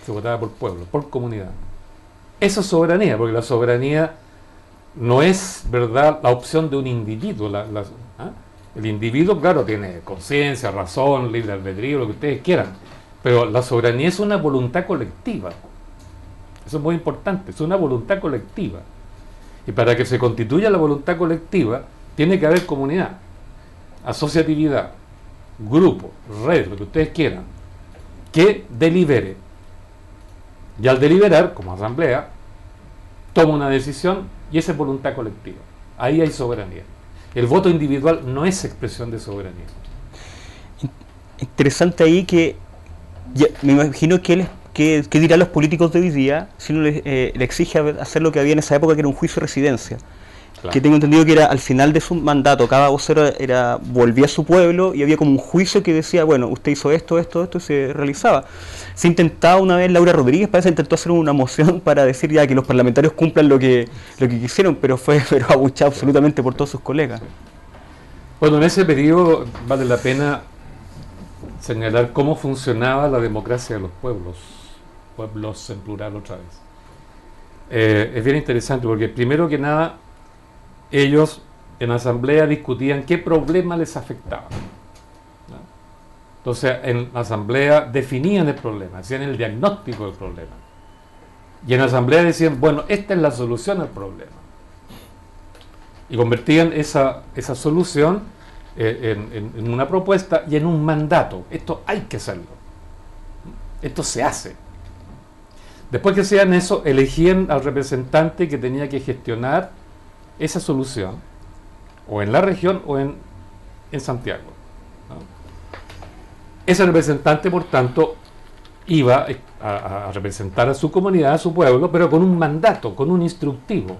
se votaba por pueblo, por comunidad. Eso es soberanía, porque la soberanía no es, ¿verdad?, la opción de un individuo. ¿Ah? El individuo, claro, tiene conciencia, razón, libre albedrío, lo que ustedes quieran, pero la soberanía es una voluntad colectiva. Eso es muy importante, es una voluntad colectiva. Y para que se constituya la voluntad colectiva, tiene que haber comunidad, asociatividad, grupo, red, lo que ustedes quieran, que delibere. Y al deliberar, como asamblea, toma una decisión y esa es voluntad colectiva. Ahí hay soberanía. El voto individual no es expresión de soberanía. Interesante ahí que me imagino que que dirán los políticos de hoy día si uno le exige hacer lo que había en esa época, que era un juicio de residencia. Claro. Que tengo entendido que era al final de su mandato, cada vocero volvía a su pueblo y había como un juicio que decía, bueno, usted hizo esto, esto, esto, y se realizaba. Se intentaba una vez, Laura Rodríguez parece, intentó hacer una moción para decir ya que los parlamentarios cumplan lo que quisieron, pero fue abuchado absolutamente por todos sus colegas. Bueno, en ese periodo vale la pena señalar cómo funcionaba la democracia de los pueblos en plural otra vez. Es bien interesante porque primero que nada ellos en asamblea discutían qué problema les afectaba, ¿no? Entonces en asamblea definían el problema, hacían el diagnóstico del problema y en asamblea decían, bueno, esta es la solución al problema y convertían esa solución en una propuesta y en un mandato. Esto hay que hacerlo, esto se hace. Después que hacían eso, elegían al representante que tenía que gestionar esa solución, o en la región o en Santiago, ¿no? Ese representante, por tanto, iba a representar a su comunidad, a su pueblo, pero con un mandato, con un instructivo.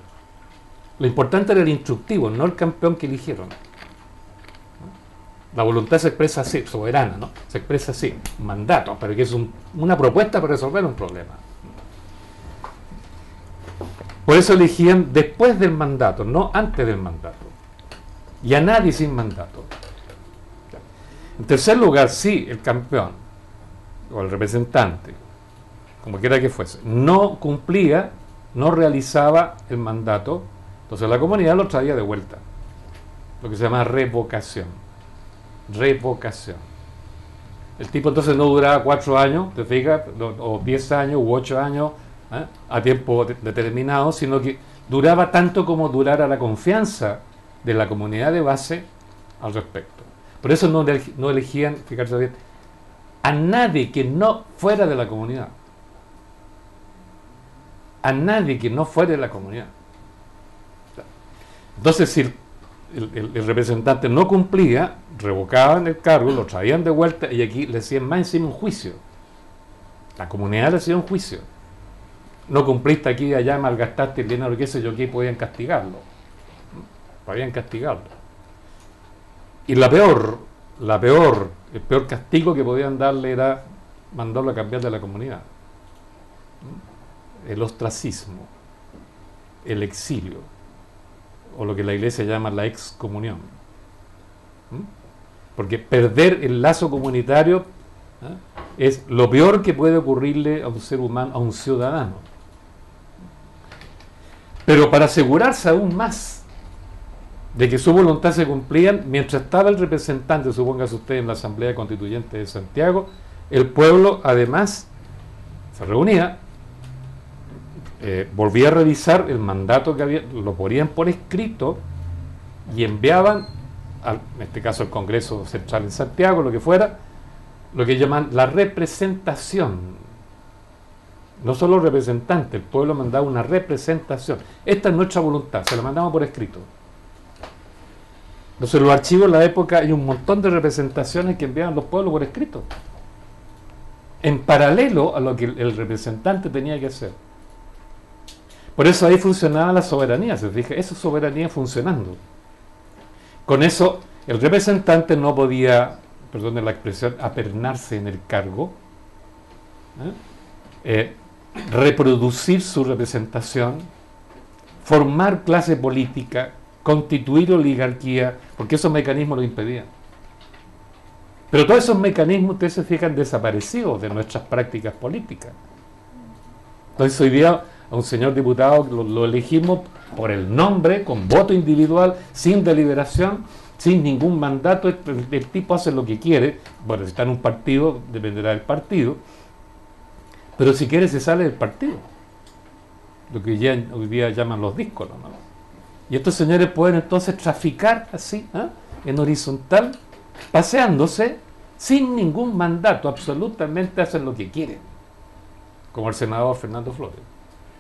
Lo importante era el instructivo, no el campeón que eligieron. La voluntad se expresa así, soberana, ¿no? Se expresa así, mandato, pero que es una propuesta para resolver un problema. Por eso elegían después del mandato, no antes del mandato. Y a nadie sin mandato. En tercer lugar, si el campeón o el representante, como quiera que fuese, no cumplía, no realizaba el mandato, entonces la comunidad lo traía de vuelta. Lo que se llama revocación. Revocación. El tipo entonces no duraba 4 años, te fijas, o 10 años u 8 años, a tiempo determinado, sino que duraba tanto como durara la confianza de la comunidad de base al respecto. Por eso no elegían, fíjate bien, a nadie que no fuera de la comunidad. A nadie que no fuera de la comunidad. Entonces, si el representante no cumplía, revocaban el cargo, lo traían de vuelta y aquí le hacían más encima un juicio. La comunidad le hacía un juicio. No cumpliste aquí y allá, malgastaste el dinero, qué sé yo, aquí podían castigarlo. Podían castigarlo. Y el peor castigo que podían darle era mandarlo a cambiar de la comunidad. El ostracismo, el exilio, o lo que la iglesia llama la excomunión. Porque perder el lazo comunitario es lo peor que puede ocurrirle a un ser humano, a un ciudadano. Pero para asegurarse aún más de que su voluntad se cumplía, mientras estaba el representante, supóngase usted, en la Asamblea Constituyente de Santiago, el pueblo además se reunía, volvía a revisar el mandato que había, lo ponían por escrito y enviaban, en este caso al Congreso Central en Santiago, lo que fuera, lo que llaman la representación. No solo representante, el pueblo mandaba una representación. Esta es nuestra voluntad, se la mandamos por escrito. Entonces, en los archivos de la época hay un montón de representaciones que enviaban los pueblos por escrito, en paralelo a lo que el representante tenía que hacer. Por eso ahí funcionaba la soberanía, se fija, esa soberanía funcionando. Con eso, el representante no podía, perdone la expresión, apernarse en el cargo, reproducir su representación, formar clase política, constituir oligarquía, porque esos mecanismos lo impedían. Pero todos esos mecanismos, ustedes se fijan, desaparecidos de nuestras prácticas políticas. Entonces hoy día a un señor diputado lo elegimos por el nombre, con voto individual, sin deliberación, sin ningún mandato. El tipo hace lo que quiere. Bueno, si está en un partido, dependerá del partido, pero si quiere se sale del partido, lo que hoy día llaman los díscolos, ¿no? Y estos señores pueden entonces traficar así, en horizontal, paseándose sin ningún mandato, absolutamente hacen lo que quieren, como el senador Fernando Flores,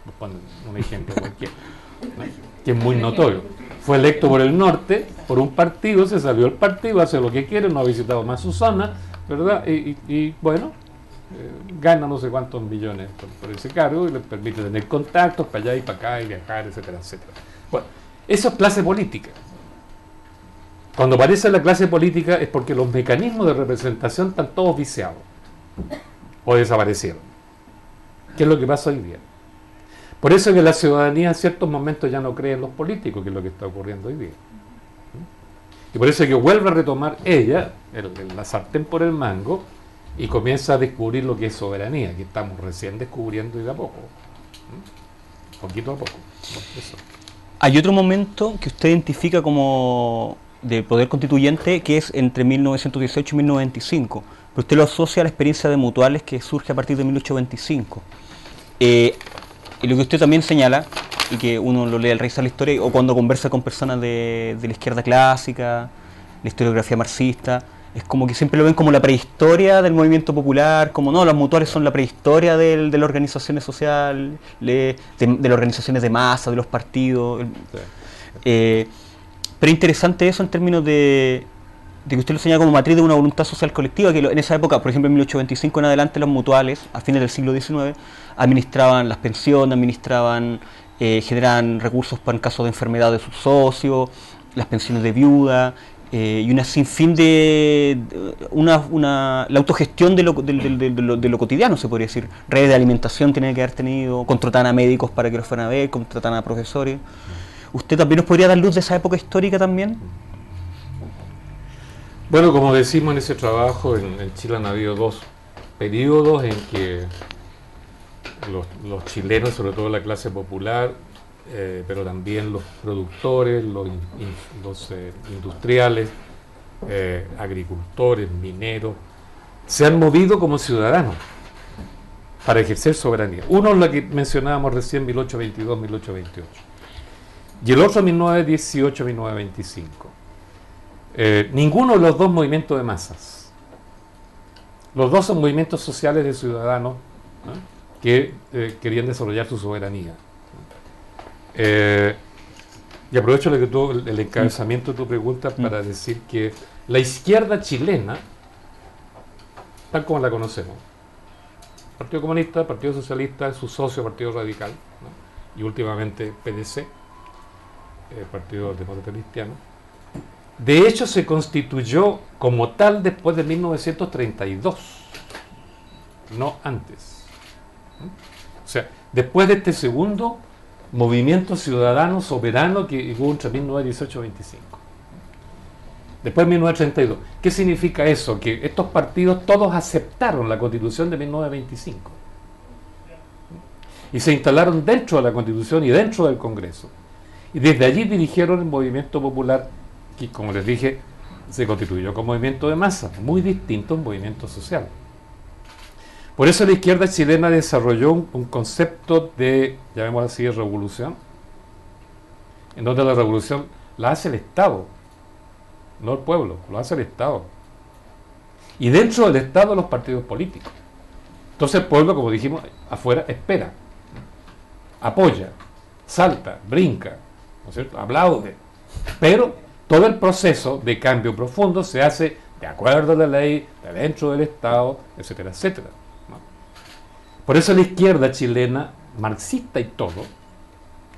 por poner un ejemplo cualquiera, ¿no? Que es muy notorio. Fue electo por el norte, por un partido, se salió del partido, hace lo que quiere, no ha visitado más su zona, ¿verdad? Y bueno, gana no sé cuántos millones por ese cargo y le permite tener contactos para allá y para acá y viajar, etcétera, etcétera. Bueno, eso es clase política. Cuando aparece la clase política es porque los mecanismos de representación están todos viciados o desaparecieron. ¿Qué es lo que pasa hoy día? Por eso es que la ciudadanía en ciertos momentos ya no cree en los políticos, que es lo que está ocurriendo hoy día. Y por eso es que vuelve a retomar ella la sartén por el mango y comienza a descubrir lo que es soberanía, que estamos recién descubriendo y de a poco. Poquito a poco. Eso. Hay otro momento que usted identifica como de poder constituyente, que es entre 1918 y 1925, pero usted lo asocia a la experiencia de mutuales que surge a partir de 1825. Y lo que usted también señala, y que uno lo lee al revisar la historia, o cuando conversa con personas de la izquierda clásica, la historiografía marxista, es como que siempre lo ven como la prehistoria del movimiento popular, como no, las mutuales son la prehistoria de las organizaciones sociales, de las organizaciones de masa, de los partidos. Sí. Pero interesante eso en términos de que usted lo señala como matriz de una voluntad social colectiva, que en esa época, por ejemplo en 1825 en adelante, las mutuales, a fines del siglo XIX, administraban las pensiones, generaban recursos para el caso de enfermedad de sus socios, las pensiones de viuda, y una sinfín la autogestión de lo cotidiano, se podría decir. Redes de alimentación tienen que haber tenido, contrataban a médicos para que los fueran a ver, contrataban a profesores. ¿Usted también nos podría dar luz de esa época histórica también? Bueno, como decimos en ese trabajo, en Chile han habido dos periodos en que los chilenos, sobre todo la clase popular, pero también los productores, los industriales, agricultores, mineros, se han movido como ciudadanos para ejercer soberanía. Uno es la que mencionábamos recién, 1822-1828, y el otro 1918-1925. Ninguno de los dos movimientos de masas. Los dos son movimientos sociales de ciudadanos, ¿no?, que querían desarrollar su soberanía. Y aprovecho el encabezamiento de tu pregunta para decir que la izquierda chilena, tal como la conocemos, Partido Comunista, Partido Socialista, su socio Partido Radical, ¿no?, y últimamente PDC, Partido Demócrata Cristiano, de hecho se constituyó como tal después de 1932, no antes. O sea, después de este segundo movimiento ciudadano soberano que hubo entre 1918 y 1925. Después de 1932. ¿Qué significa eso? Que estos partidos todos aceptaron la Constitución de 1925 y se instalaron dentro de la Constitución y dentro del Congreso. Y desde allí dirigieron el movimiento popular que, como les dije, se constituyó como movimiento de masa, muy distinto a un movimiento social. Por eso la izquierda chilena desarrolló un concepto de, llamémoslo así, de revolución, en donde la revolución la hace el Estado, no el pueblo, lo hace el Estado. Y dentro del Estado los partidos políticos. Entonces el pueblo, como dijimos, afuera espera, apoya, salta, brinca, ¿no es cierto?, aplaude. Pero todo el proceso de cambio profundo se hace de acuerdo a la ley, de dentro del Estado, etcétera, etcétera. Por eso la izquierda chilena, marxista y todo,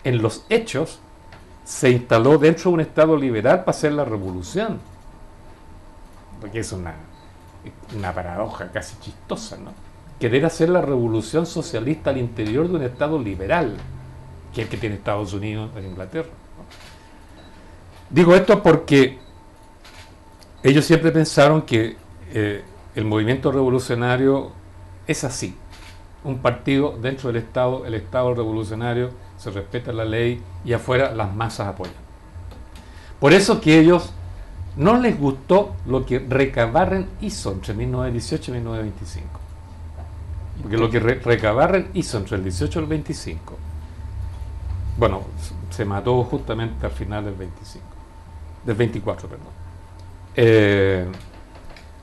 en los hechos, se instaló dentro de un Estado liberal para hacer la revolución. Porque es una paradoja casi chistosa, ¿no? Querer hacer la revolución socialista al interior de un Estado liberal, que es el que tiene Estados Unidos e Inglaterra, ¿no? Digo esto porque ellos siempre pensaron que el movimiento revolucionario es así. un partido dentro del Estado, el Estado revolucionario, se respeta la ley y afuera las masas apoyan. Por eso que ellos no les gustó lo que Recabarren hizo entre 1918 y 1925. Porque lo que Recabarren hizo entre el 18 y el 25, bueno, se mató justamente al final del 25, del 24, perdón.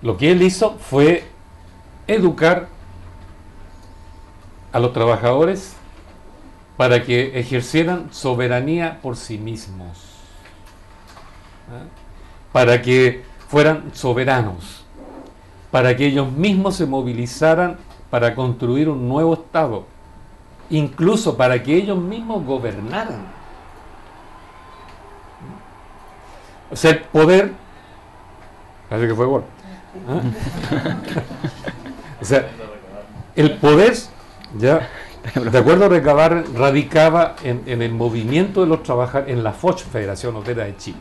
Lo que él hizo fue educar a los trabajadores para que ejercieran soberanía por sí mismos, para que fueran soberanos, para que ellos mismos se movilizaran para construir un nuevo Estado, incluso para que ellos mismos gobernaran. O sea, el poder, parece que fue gol. O sea, el poder, ya, de acuerdo a Recabarren, radicaba en el movimiento de los trabajadores, en la FOCH, Federación Obrera de Chile.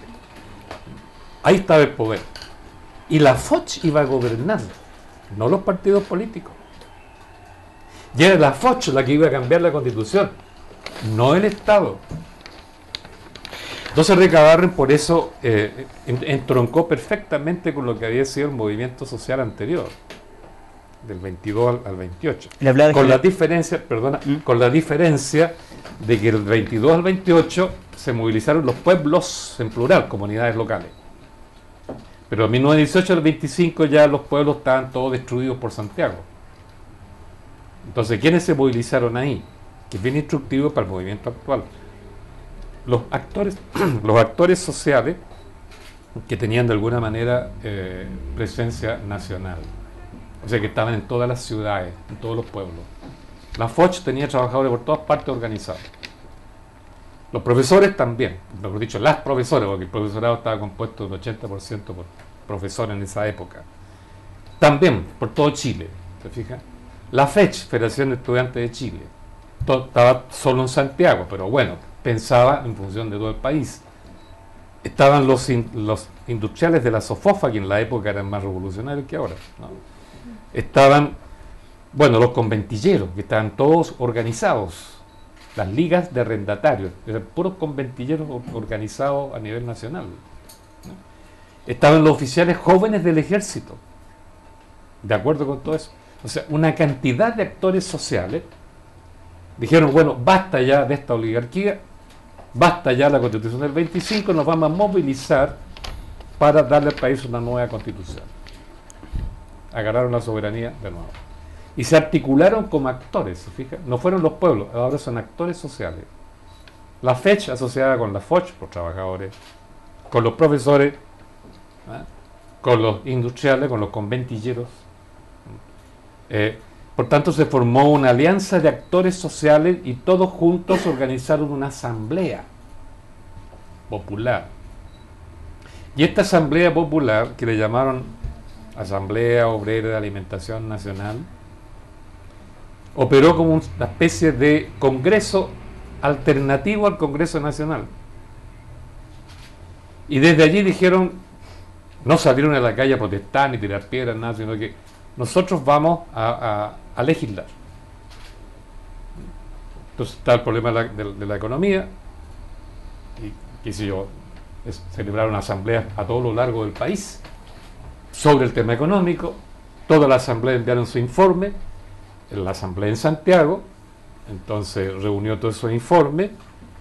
Ahí estaba el poder. Y la FOCH iba a gobernar, no los partidos políticos. Y era la FOCH la que iba a cambiar la Constitución, no el Estado. Entonces Recabarren por eso entroncó perfectamente con lo que había sido el movimiento social anterior, del 22 al 28. Con la diferencia, perdona, con la diferencia de que del 22 al 28 se movilizaron los pueblos en plural, comunidades locales. Pero en 1918 al 25 ya los pueblos estaban todos destruidos por Santiago. Entonces, ¿quiénes se movilizaron ahí? Que es bien instructivo para el movimiento actual. Los actores sociales que tenían de alguna manera presencia nacional. O sea, que estaban en todas las ciudades, en todos los pueblos. La FOCH tenía trabajadores por todas partes organizados. Los profesores también, mejor dicho, las profesoras, porque el profesorado estaba compuesto de un 80% por profesores en esa época. También por todo Chile, ¿se fija? La FECH, Federación de Estudiantes de Chile, estaba solo en Santiago, pero bueno, pensaba en función de todo el país. Estaban los industriales de la Sofofa, que en la época eran más revolucionarios que ahora, ¿no? Estaban, bueno, los conventilleros, que estaban todos organizados, las ligas de arrendatarios, eran puros conventilleros organizados a nivel nacional, ¿no? Estaban los oficiales jóvenes del ejército, de acuerdo con todo eso. O sea, una cantidad de actores sociales dijeron, bueno, basta ya de esta oligarquía, basta ya la Constitución del 25, nos vamos a movilizar para darle al país una nueva Constitución. Agarraron la soberanía de nuevo. Y se articularon como actores, ¿se fija? No fueron los pueblos, ahora son actores sociales. La FECH asociada con la FOCH, por trabajadores, con los profesores, ¿eh? Con los industriales, con los conventilleros. Por tanto, se formó una alianza de actores sociales y todos juntos organizaron una asamblea popular. Y esta asamblea popular, que le llamaron Asamblea Obrera de Alimentación Nacional, operó como una especie de congreso alternativo al Congreso Nacional. Y desde allí dijeron, no salieron a la calle a protestar ni tirar piedras, nada, sino que nosotros vamos a legislar. Entonces está el problema de la economía, y qué sé yo, celebraron asambleas a todo lo largo del país sobre el tema económico. Toda la asamblea enviaron su informe, en la asamblea en Santiago, entonces reunió todos esos informes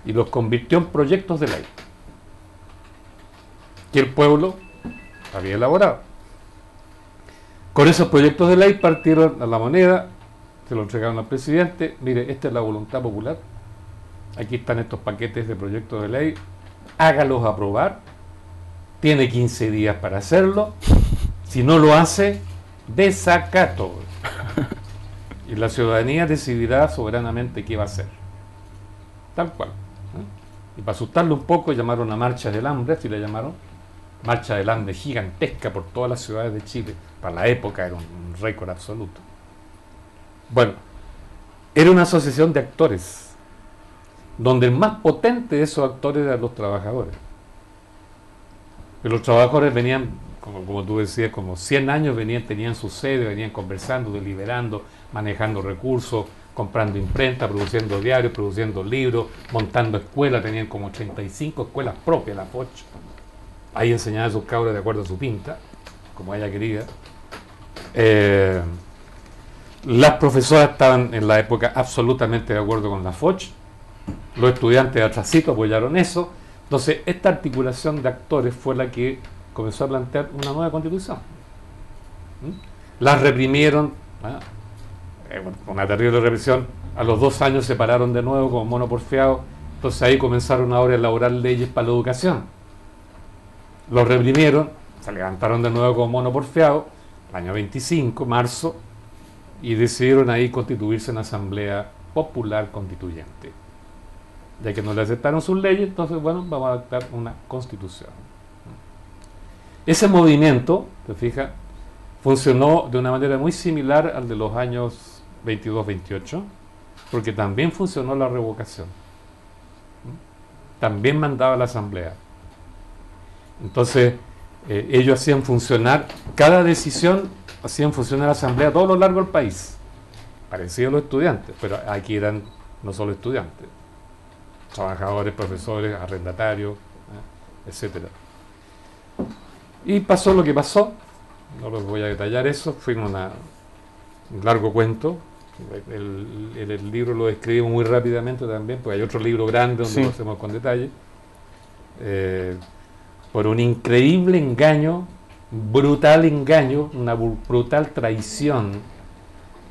y los convirtió en proyectos de ley que el pueblo había elaborado. Con esos proyectos de ley partieron a la moneda, se lo entregaron al presidente. Mire, esta es la voluntad popular, aquí están estos paquetes de proyectos de ley, hágalos aprobar, tiene 15 días para hacerlo, si no lo hace, desacato. Y la ciudadanía decidirá soberanamente qué va a hacer. Tal cual, ¿eh? Y para asustarlo un poco, llamaron a Marcha del Hambre, así le llamaron, Marcha del Hambre gigantesca por todas las ciudades de Chile. Para la época era un récord absoluto. Bueno, era una asociación de actores, donde el más potente de esos actores eran los trabajadores. Pero los trabajadores venían como tú decías, como 100 años tenían su sede, venían conversando, deliberando, manejando recursos, comprando imprenta, produciendo diarios, produciendo libros, montando escuelas, tenían como 35 escuelas propias, la Foch. Ahí enseñaban a sus cabros de acuerdo a su pinta, como ella quería. Las profesoras estaban en la época absolutamente de acuerdo con la Foch, los estudiantes de atrasito apoyaron eso. Entonces, esta articulación de actores fue la que comenzó a plantear una nueva constitución. Las reprimieron, una terrible represión. A los 2 años se pararon de nuevo como mono porfiado. Entonces ahí comenzaron ahora a elaborar leyes para la educación. Los reprimieron, se levantaron de nuevo como mono porfiado, el año 25, marzo, y decidieron ahí constituirse en Asamblea Popular Constituyente. Ya que no le aceptaron sus leyes, entonces, bueno, vamos a adoptar una constitución. Ese movimiento, te fijas, funcionó de una manera muy similar al de los años 22-28, porque también funcionó la revocación. También mandaba la Asamblea. Entonces, ellos hacían funcionar, cada decisión hacían funcionar la Asamblea a todo lo largo del país. Parecido a los estudiantes, pero aquí eran no solo estudiantes, trabajadores, profesores, arrendatarios, etcétera. Y pasó lo que pasó, no los voy a detallar eso, fue un largo cuento. El libro lo describo muy rápidamente también, porque hay otro libro grande donde lo hacemos con detalle. Por un increíble engaño, brutal engaño, una brutal traición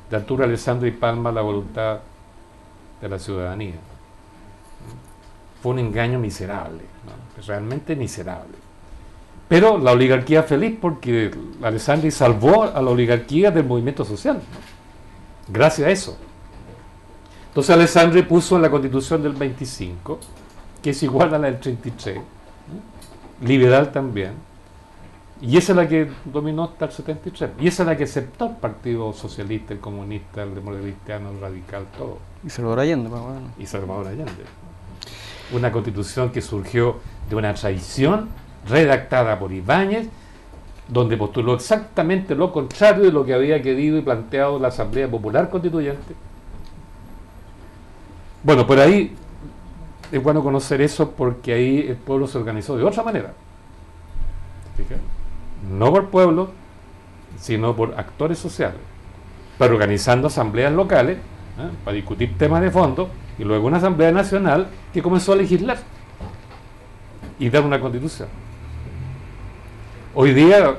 de Arturo Alessandri Palma a la voluntad de la ciudadanía. Fue un engaño miserable, ¿no? Realmente miserable. Pero la oligarquía feliz, porque Alessandri salvó a la oligarquía del movimiento social, ¿no? Gracias a eso. Entonces Alessandri puso en la Constitución del 25, que es igual a la del 33, ¿no? Liberal también, y esa es la que dominó hasta el 73, y esa es la que aceptó el Partido Socialista, el Comunista, el Democrático, el Radical, todo. Y Salvador Allende, pues, bueno. Y Salvador Allende. Una constitución que surgió de una traición redactada por Ibáñez, donde postuló exactamente lo contrario de lo que había querido y planteado la Asamblea Popular Constituyente. Bueno, por ahí es bueno conocer eso, porque ahí el pueblo se organizó de otra manera. ¿Fíjate? No por pueblo, sino por actores sociales, pero organizando asambleas locales, para discutir temas de fondo, y luego una asamblea nacional que comenzó a legislar y dar una constitución. Hoy día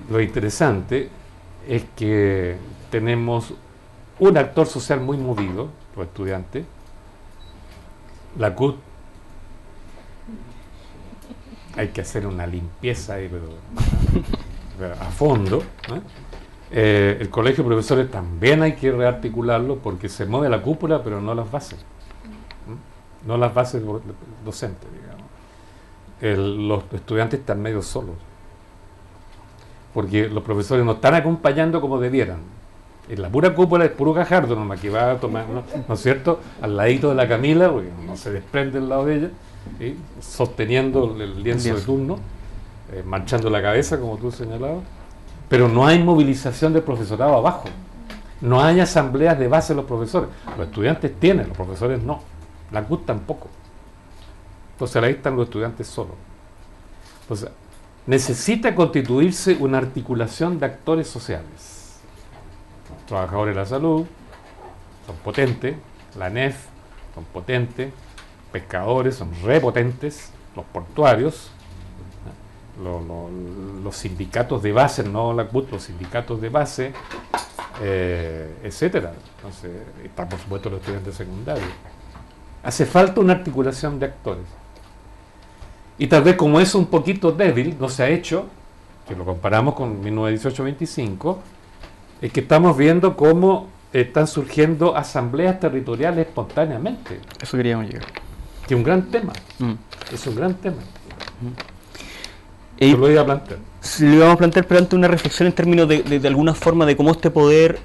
lo interesante es que tenemos un actor social muy movido, los estudiantes, la CUT. Hay que hacer una limpieza ahí, pero a fondo, ¿no? El colegio de profesores también hay que rearticularlo, porque se mueve la cúpula, pero no las bases, ¿no? No las bases docentes, digamos. Los estudiantes están medio solos, porque los profesores no están acompañando como debieran. En la pura cúpula es puro Gajardo nomás, que va a tomar, ¿no es cierto?, al ladito de la Camila, porque no se desprende el lado de ella, ¿sí?, sosteniendo el lienzo de turno, marchando la cabeza, como tú señalabas. Pero no hay movilización del profesorado abajo, no hay asambleas de base de los profesores. Los estudiantes tienen, los profesores no, la CUT tampoco. Entonces ahí están los estudiantes solos. Entonces necesita constituirse una articulación de actores sociales. Los trabajadores de la salud son potentes, la NEF son potentes, pescadores son repotentes, los portuarios, los sindicatos de base, no la CUT, los sindicatos de base, etcétera. Entonces están, por supuesto, los estudiantes secundarios. Hace falta una articulación de actores. Y tal vez, como es un poquito débil, no se ha hecho, que lo comparamos con 1918-25, es que estamos viendo cómo están surgiendo asambleas territoriales espontáneamente. Eso queríamos llegar. Que es un gran tema. Es un gran tema. Yo lo iba a plantear. Si lo íbamos a plantear, pero antes una reflexión en términos de alguna forma de cómo este poder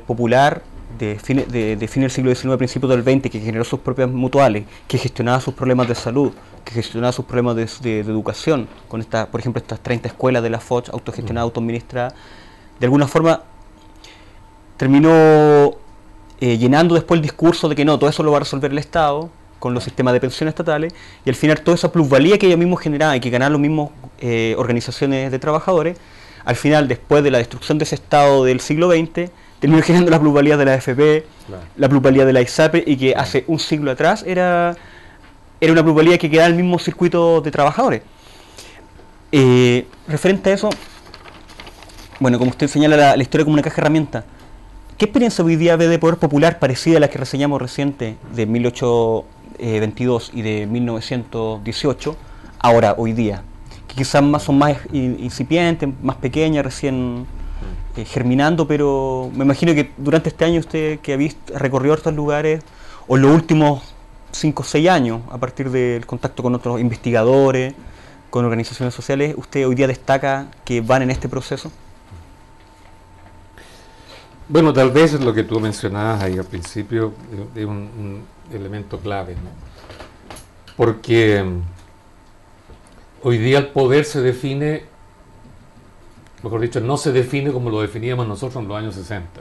popular de fin del siglo XIX, principios del XX, que generó sus propias mutuales, que gestionaba sus problemas de salud, que gestionaba sus problemas de educación, con por ejemplo, estas 30 escuelas de la Foch, autogestionadas, autoadministradas, de alguna forma terminó llenando después el discurso de que no, todo eso lo va a resolver el Estado, con los sistemas de pensiones estatales, y al final toda esa plusvalía que ellos mismos generaban y que ganaban los mismos organizaciones de trabajadores, al final, después de la destrucción de ese Estado del siglo XX, terminó generando la plusvalía de la AFP, claro, la plusvalía de la ISAPRE, y que hace un siglo atrás era una plusvalía que quedaba en el mismo circuito de trabajadores. Referente a eso, bueno, como usted señala la historia como una caja de herramientas, ¿qué experiencia hoy día ve de poder popular parecida a la que reseñamos reciente de 1822 y de 1918, ahora, hoy día? Que quizás son más incipientes, más pequeñas, recién germinando, pero me imagino que durante este año usted que ha recorrido otros lugares, o en los últimos 5 o 6 años, a partir del contacto con otros investigadores, con organizaciones sociales, ¿usted hoy día destaca que van en este proceso? Bueno, tal vez lo que tú mencionabas ahí al principio es un elemento clave, ¿no? Porque hoy día el poder se define, mejor dicho, no se define como lo definíamos nosotros en los años 60.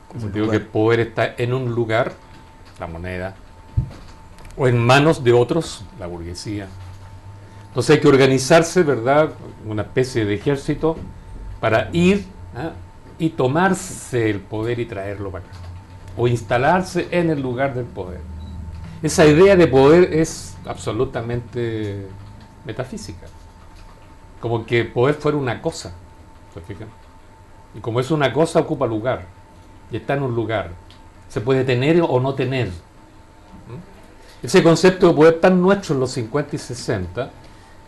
En el sentido que el poder está en un lugar, la moneda, o en manos de otros, la burguesía. Entonces hay que organizarse, ¿verdad?, una especie de ejército para ir y tomarse el poder y traerlo para acá, o instalarse en el lugar del poder. Esa idea de poder es absolutamente metafísica, como que poder fuera una cosa, ¿se fijan? Y como es una cosa, ocupa lugar, y está en un lugar, se puede tener o no tener. Ese concepto de poder tan nuestro en los 50 y 60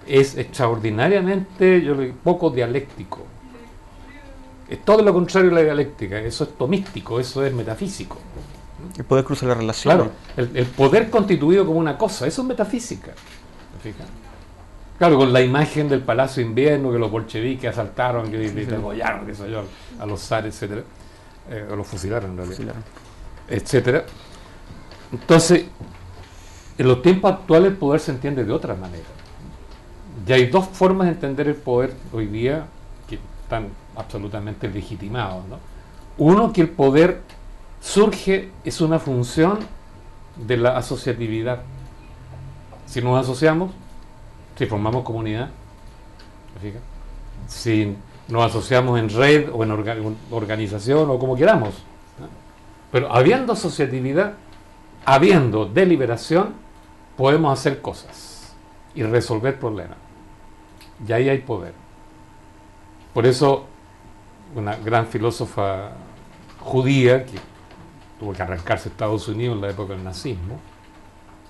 es extraordinariamente, poco dialéctico. Es todo lo contrario de la dialéctica, eso es tomístico, eso es metafísico. El poder cruza la relación. Claro, el poder constituido como una cosa, eso es metafísica. ¿Se fijan? Claro, con la imagen del Palacio de Invierno, que los bolcheviques asaltaron, que degollaron, qué sé yo, a los zares, etcétera, o los fusilaron en realidad, etcétera. Entonces, en los tiempos actuales el poder se entiende de otra manera. Ya hay dos formas de entender el poder hoy día que están absolutamente legitimados, ¿no? Uno, que el poder surge, es una función de la asociatividad. Si nos asociamos, si formamos comunidad, si nos asociamos en red o en organización o como queramos, ¿no? Pero habiendo asociatividad, habiendo deliberación, podemos hacer cosas y resolver problemas. Y ahí hay poder. Por eso una gran filósofa judía que tuvo que arrancarse a Estados Unidos en la época del nazismo,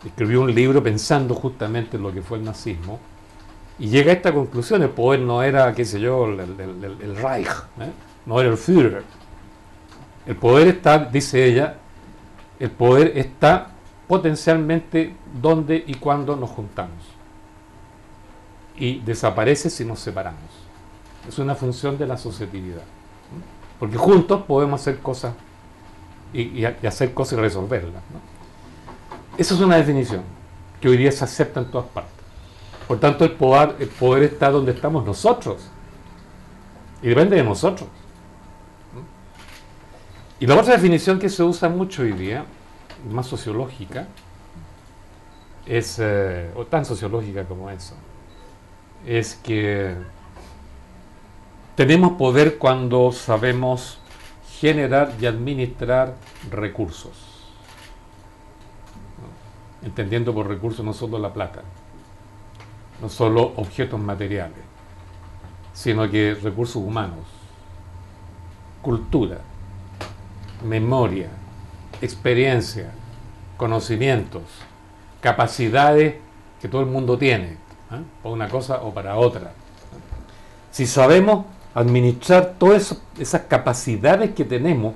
escribió un libro pensando justamente en lo que fue el nazismo, y llega a esta conclusión: el poder no era, qué sé yo, el Reich, no era el Führer. El poder está, dice ella, el poder está potencialmente donde y cuando nos juntamos, y desaparece si nos separamos. Es una función de la asociatividad, porque juntos podemos hacer cosas y hacer cosas y resolverlas, ¿no? Esa es una definición que hoy día se acepta en todas partes. Por tanto, el poder está donde estamos nosotros, y depende de nosotros. Y la otra definición que se usa mucho hoy día, más sociológica, es, o tan sociológica como eso, es que tenemos poder cuando sabemos generar y administrar recursos, ¿no? Entendiendo por recursos no solo la plata, no solo objetos materiales, sino que recursos humanos, cultura, memoria, experiencia, conocimientos, capacidades que todo el mundo tiene, para una cosa o para otra. Si sabemos administrar todas esas capacidades que tenemos,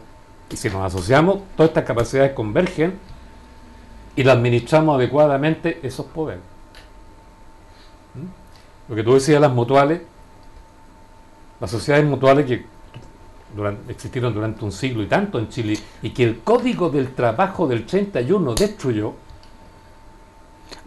y si nos asociamos, todas estas capacidades convergen y las administramos adecuadamente, esos poderes. Lo que tú decías, las mutuales, las sociedades mutuales, que existieron durante un siglo y tanto en Chile, y que el Código del Trabajo del 31 destruyó.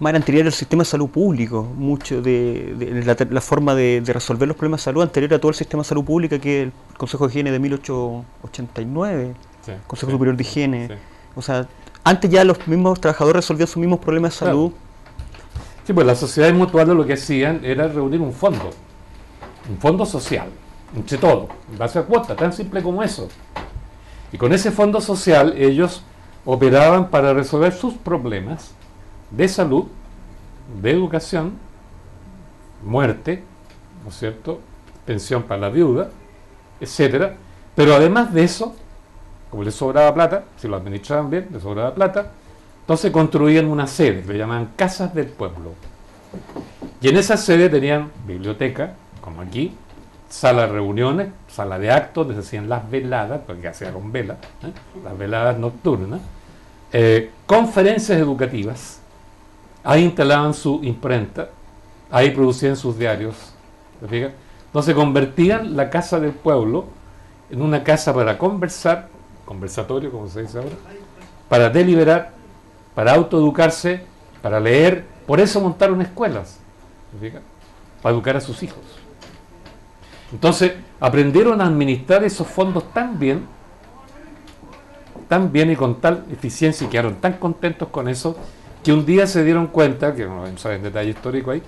Más era anterior al sistema de salud público, mucho de la forma de resolver los problemas de salud anterior a todo el sistema de salud pública, que es el Consejo de Higiene de 1889, Sí, Consejo sí, Superior de Higiene. sí. O sea, antes ya los mismos trabajadores resolvían sus mismos problemas de salud. Sí, pues las sociedades mutuales lo que hacían era reunir un fondo social, entre todos, en base a cuotas, tan simple como eso. Y con ese fondo social ellos operaban para resolver sus problemas de salud, de educación, muerte, ¿no es cierto?, pensión para la viuda, etcétera. Pero además de eso, como les sobraba plata, si lo administraban bien, les sobraba plata, entonces construían una sede, le llamaban casas del pueblo. Y en esa sede tenían biblioteca, como aquí, sala de reuniones, sala de actos, les hacían las veladas, porque hacían con velas, las veladas nocturnas, conferencias educativas. Ahí instalaban su imprenta, ahí producían sus diarios. ¿Te fijas? Entonces convertían la casa del pueblo en una casa para conversar, conversatorio como se dice ahora, para deliberar, para autoeducarse, para leer. Por eso montaron escuelas, ¿te fijas? Para educar a sus hijos. Entonces aprendieron a administrar esos fondos tan bien y con tal eficiencia, y quedaron tan contentos con eso, que un día se dieron cuenta, que no saben detalle histórico ahí,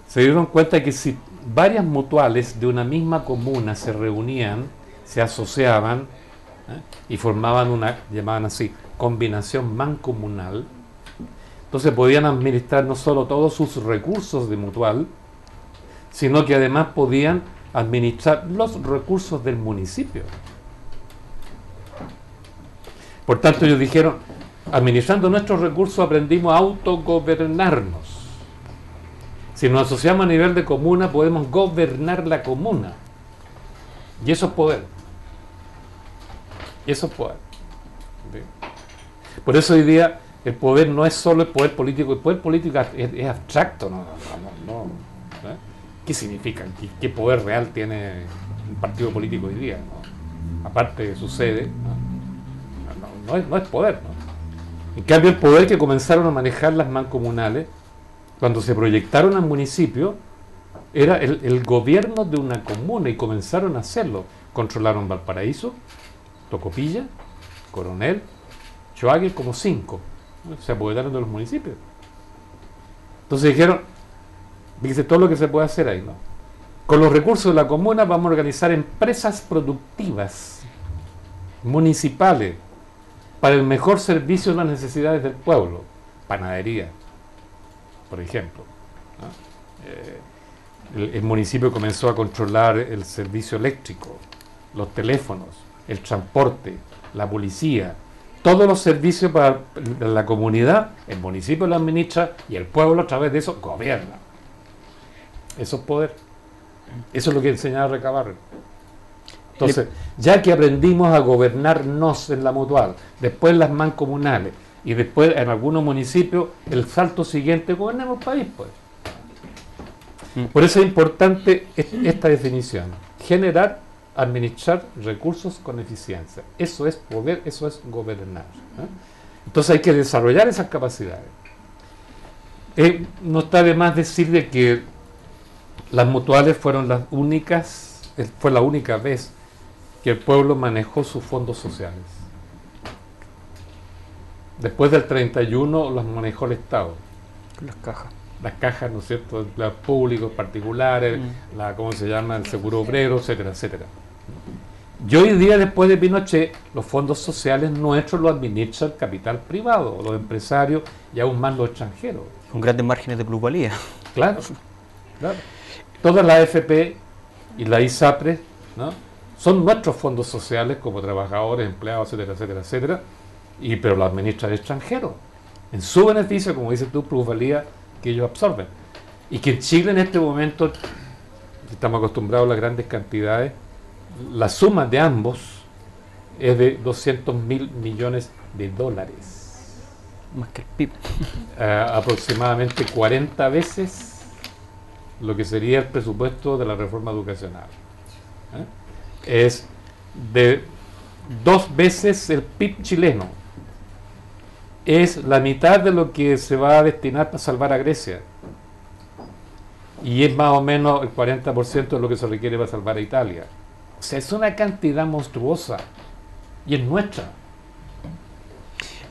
se dieron cuenta de que si varias mutuales de una misma comuna se reunían, se asociaban, y formaban una, llamaban así, combinación mancomunal, entonces podían administrar no solo todos sus recursos de mutual, sino que además podían administrar los recursos del municipio. Por tanto, ellos dijeron, administrando nuestros recursos aprendimos a autogobernarnos. Si nos asociamos a nivel de comuna, podemos gobernar la comuna. Y eso es poder. Y eso es poder. ¿Sí? Por eso hoy día el poder no es solo el poder político es abstracto. No. ¿Eh? ¿Qué significa? ¿Qué poder real tiene un partido político hoy día? ¿No? Aparte de su sede, no es poder. ¿No? En cambio, el poder que comenzaron a manejar las mancomunales, cuando se proyectaron al municipio, era el gobierno de una comuna, y comenzaron a hacerlo. Controlaron Valparaíso, Tocopilla, Coronel, Choague, como 5. Se apoderaron de los municipios. Entonces dijeron, fíjese todo lo que se puede hacer ahí, ¿no? Con los recursos de la comuna vamos a organizar empresas productivas, municipales, para el mejor servicio de las necesidades del pueblo. Panadería, por ejemplo, ¿no? El municipio comenzó a controlar el servicio eléctrico, los teléfonos, el transporte, la policía, todos los servicios para la comunidad. El municipio lo administra y el pueblo a través de eso gobierna. Eso es poder. Eso es lo que enseñaba Recabarren. Entonces, ya que aprendimos a gobernarnos en la mutual, después en las mancomunales y después en algunos municipios, el salto siguiente, gobernemos el país, pues. Por eso es importante esta definición: generar, administrar recursos con eficiencia. Eso es poder, eso es gobernar. Entonces hay que desarrollar esas capacidades. No está de más decir de que las mutuales fueron las únicas, fue la única vez que el pueblo manejó sus fondos sociales. Después del 31 los manejó el Estado. Las cajas. Las cajas, ¿no es cierto?, los públicos, particulares, ¿cómo se llama?, el seguro obrero, etcétera, etcétera. Y hoy día, después de Pinochet, los fondos sociales nuestros los administra el capital privado, los empresarios y aún más los extranjeros. Con grandes márgenes de plusvalía. Claro, claro. Todas las AFP y la ISAPRES, ¿no?, son nuestros fondos sociales como trabajadores, empleados, etcétera, etcétera, etcétera, pero lo administra el extranjero, en su beneficio, como dices tú, plusvalía que ellos absorben. Y que en Chile en este momento, estamos acostumbrados a las grandes cantidades, la suma de ambos es de 200.000 millones de dólares. Más que el PIB. Aproximadamente 40 veces lo que sería el presupuesto de la reforma educacional. Es de 2 veces el PIB chileno. Es la mitad de lo que se va a destinar para salvar a Grecia. Y es más o menos el 40% de lo que se requiere para salvar a Italia. O sea, es una cantidad monstruosa. Y es nuestra.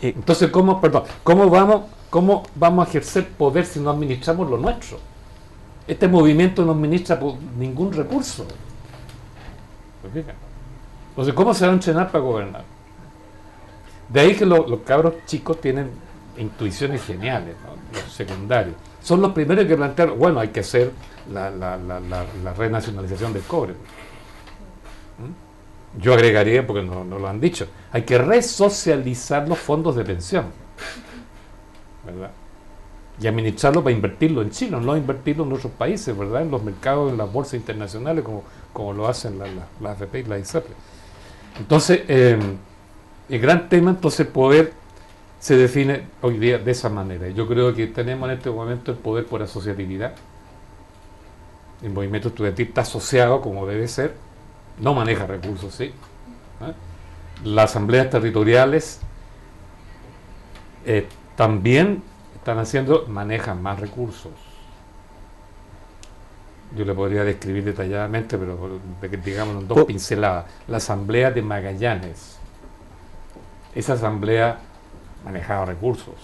Entonces, ¿cómo vamos a ejercer poder si no administramos lo nuestro? Este movimiento no administra ningún recurso. Entonces, ¿cómo se va a entrenar para gobernar? De ahí que los cabros chicos tienen intuiciones geniales, ¿no? Los secundarios. Son los primeros que plantearon, bueno, hay que hacer la renacionalización del cobre. ¿Mm? Yo agregaría, porque no lo han dicho, hay que resocializar los fondos de pensión, ¿verdad? Y administrarlo para invertirlo en Chile, no invertirlo en otros países, ¿verdad? En los mercados, en las bolsas internacionales, como lo hacen las AFP y las ISAPRE. Entonces, el gran tema, entonces, poder se define hoy día de esa manera. Yo creo que tenemos en este momento el poder por asociatividad. El movimiento estudiantil está asociado como debe ser, no maneja recursos, sí. Las asambleas territoriales también manejan más recursos. Yo le podría describir detalladamente, pero digamos en 2 pinceladas. La asamblea de Magallanes, esa asamblea manejaba recursos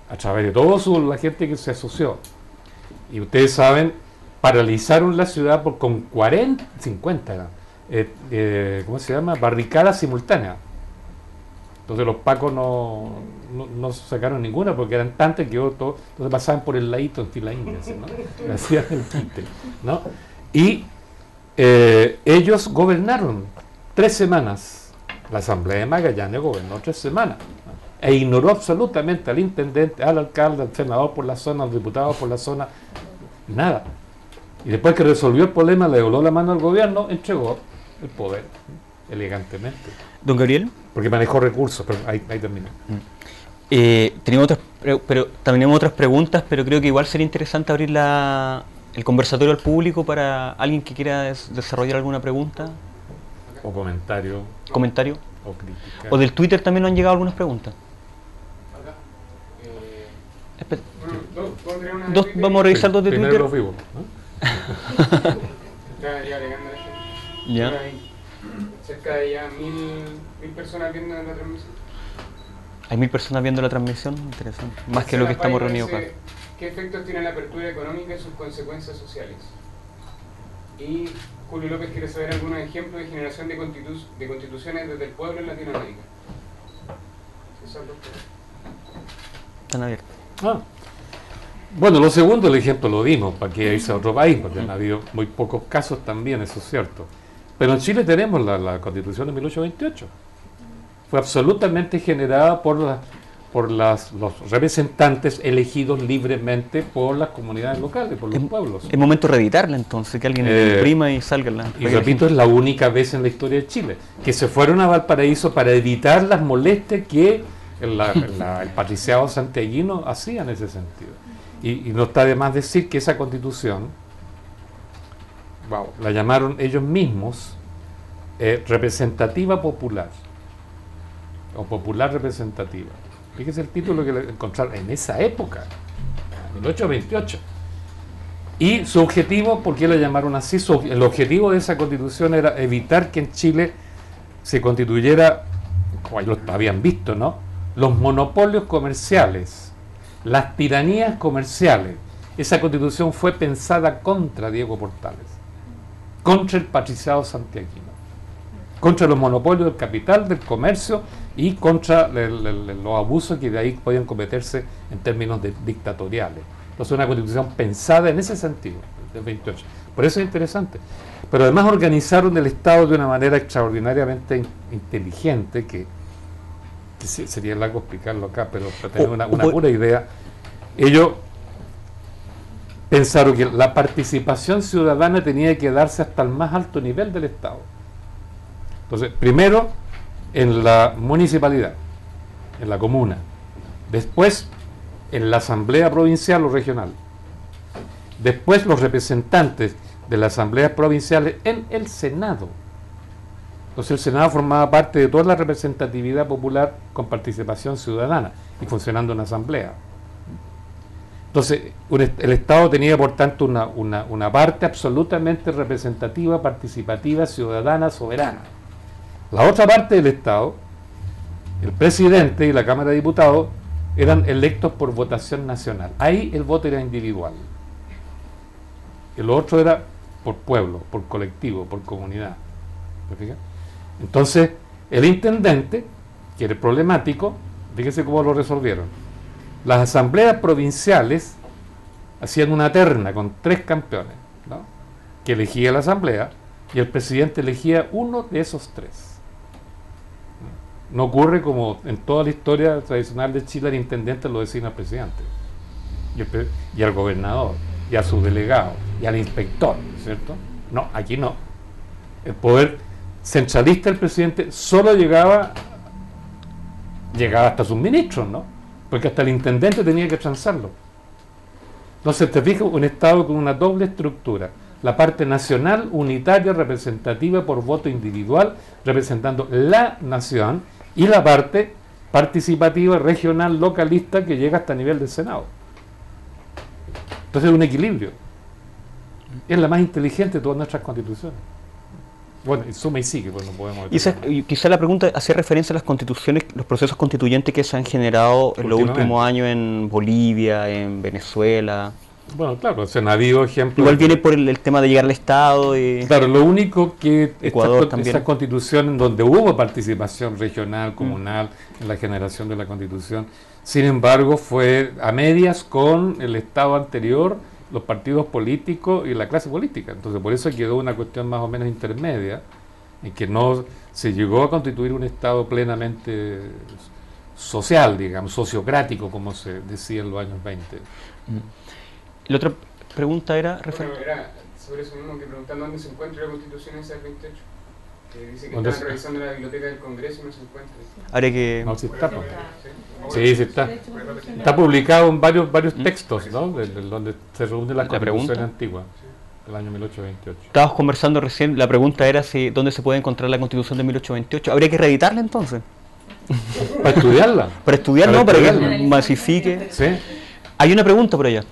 a través de toda la gente que se asoció. Y ustedes saben, paralizaron la ciudad con 50 ¿cómo se llama? Barricadas simultáneas. Entonces los pacos no sacaron ninguna porque eran tantas que entonces pasaban por el ladito en fila india, ¿no? Hacían el quite, ¿no? Y ellos gobernaron 3 semanas. La asamblea de Magallanes gobernó 3 semanas, ¿no? E ignoró absolutamente al intendente, al alcalde, al senador por la zona, al diputado por la zona, nada. Y después que resolvió el problema, le dobló la mano al gobierno, entregó el poder, ¿no? Elegantemente. Don Gabriel. Porque manejó recursos, pero ahí termina. Tenemos otras preguntas, pero creo que igual sería interesante abrir el conversatorio al público para alguien que quiera desarrollar alguna pregunta. O comentario. ¿Comentario? O crítica. O del Twitter también nos han llegado algunas preguntas. Vamos a revisar 2 de Twitter. Primero los vivos, ¿no? Ya. Cerca de ya 1000 personas viendo la transmisión. Hay 1000 personas viendo la transmisión, interesante. Más que lo que estamos reunidos acá. ¿Qué efectos tiene la apertura económica y sus consecuencias sociales? Y Julio López quiere saber algunos ejemplos de generación de constituciones desde el pueblo en Latinoamérica. Están abiertos. Bueno, lo segundo, el ejemplo lo dimos, para que irse a otro país, porque han habido muy pocos casos también, eso es cierto. Pero en Chile tenemos la Constitución de 1828. Fue absolutamente generada por los representantes elegidos libremente por las comunidades locales, por los pueblos. Es momento de reeditarla entonces, que alguien imprima y salga. Y repito, es la única vez en la historia de Chile que se fueron a Valparaíso para evitar las molestias que el patriciado santiaguino hacía en ese sentido. Y no está de más decir que esa constitución, la llamaron ellos mismos representativa popular, o popular representativa. Fíjese el título que le encontraron en esa época, 1828. Y su objetivo, ¿por qué la llamaron así? El objetivo de esa constitución era evitar que en Chile se constituyera, como lo habían visto, ¿no?, los monopolios comerciales, las tiranías comerciales. Esa constitución fue pensada contra Diego Portales, contra el patriciado santiaguino, contra los monopolios del capital, del comercio y contra los abusos que de ahí podían cometerse en términos dictatoriales. Entonces, una constitución pensada en ese sentido, del 28. Por eso es interesante. Pero además organizaron el Estado de una manera extraordinariamente inteligente, que sería largo explicarlo acá, pero para tener una pura idea. Ellos pensaron que la participación ciudadana tenía que darse hasta el más alto nivel del Estado. Entonces, primero en la municipalidad, en la comuna, después en la asamblea provincial o regional, después los representantes de las asambleas provinciales en el Senado, Entonces el Senado formaba parte de toda la representatividad popular con participación ciudadana y funcionando en asamblea. Entonces el Estado tenía por tanto una parte absolutamente representativa, participativa, ciudadana, soberana. La otra parte del Estado, el presidente y la Cámara de Diputados, eran electos por votación nacional. Ahí el voto era individual. El otro era por pueblo, por colectivo, por comunidad. ¿Me fijas? Entonces, el intendente, que era problemático, fíjese cómo lo resolvieron. Las asambleas provinciales hacían una terna con 3 campeones, ¿no?, que elegía la asamblea, y el presidente elegía uno de esos 3. No ocurre como en toda la historia tradicional de Chile, el intendente lo designa al presidente, y al gobernador, y a su delegado, y al inspector, ¿cierto? No, aquí no. El poder centralista del presidente solo llegaba hasta sus ministros, ¿no? Porque hasta el intendente tenía que transarlo. Entonces te fijas, un Estado con una doble estructura: la parte nacional, unitaria, representativa por voto individual, representando la nación, y la parte participativa, regional, localista, que llega hasta nivel del Senado. Entonces es un equilibrio. Es la más inteligente de todas nuestras constituciones. Bueno, y suma y sigue, pues no podemos... Y quizá la pregunta hacía referencia a las constituciones, los procesos constituyentes que se han generado en los últimos años en Bolivia, en Venezuela. Bueno, claro, se han habido ejemplos... Igual viene por el tema de llegar al Estado y... Claro, lo único que esta constitución en donde hubo participación regional, comunal, en la generación de la constitución, sin embargo, fue a medias con el Estado anterior, los partidos políticos y la clase política. Entonces por eso quedó una cuestión más o menos intermedia, en que no se llegó a constituir un Estado plenamente social, digamos, sociocrático, como se decía en los años 20. La otra pregunta era... Bueno, era sobre eso mismo, que preguntando dónde se encuentra la Constitución esa del 28. Que dice que están revisando la biblioteca del Congreso y no se encuentra. Habría que... No, sí está. Sí, sí está. Está publicado en varios textos, ¿no?, donde se reúne la Constitución antigua, del año 1828. Estábamos conversando recién, la pregunta era si dónde se puede encontrar la Constitución de 1828. ¿Habría que reeditarla entonces? Para estudiarla. Para estudiarla, no, para que masifique. Sí. Hay una pregunta por allá.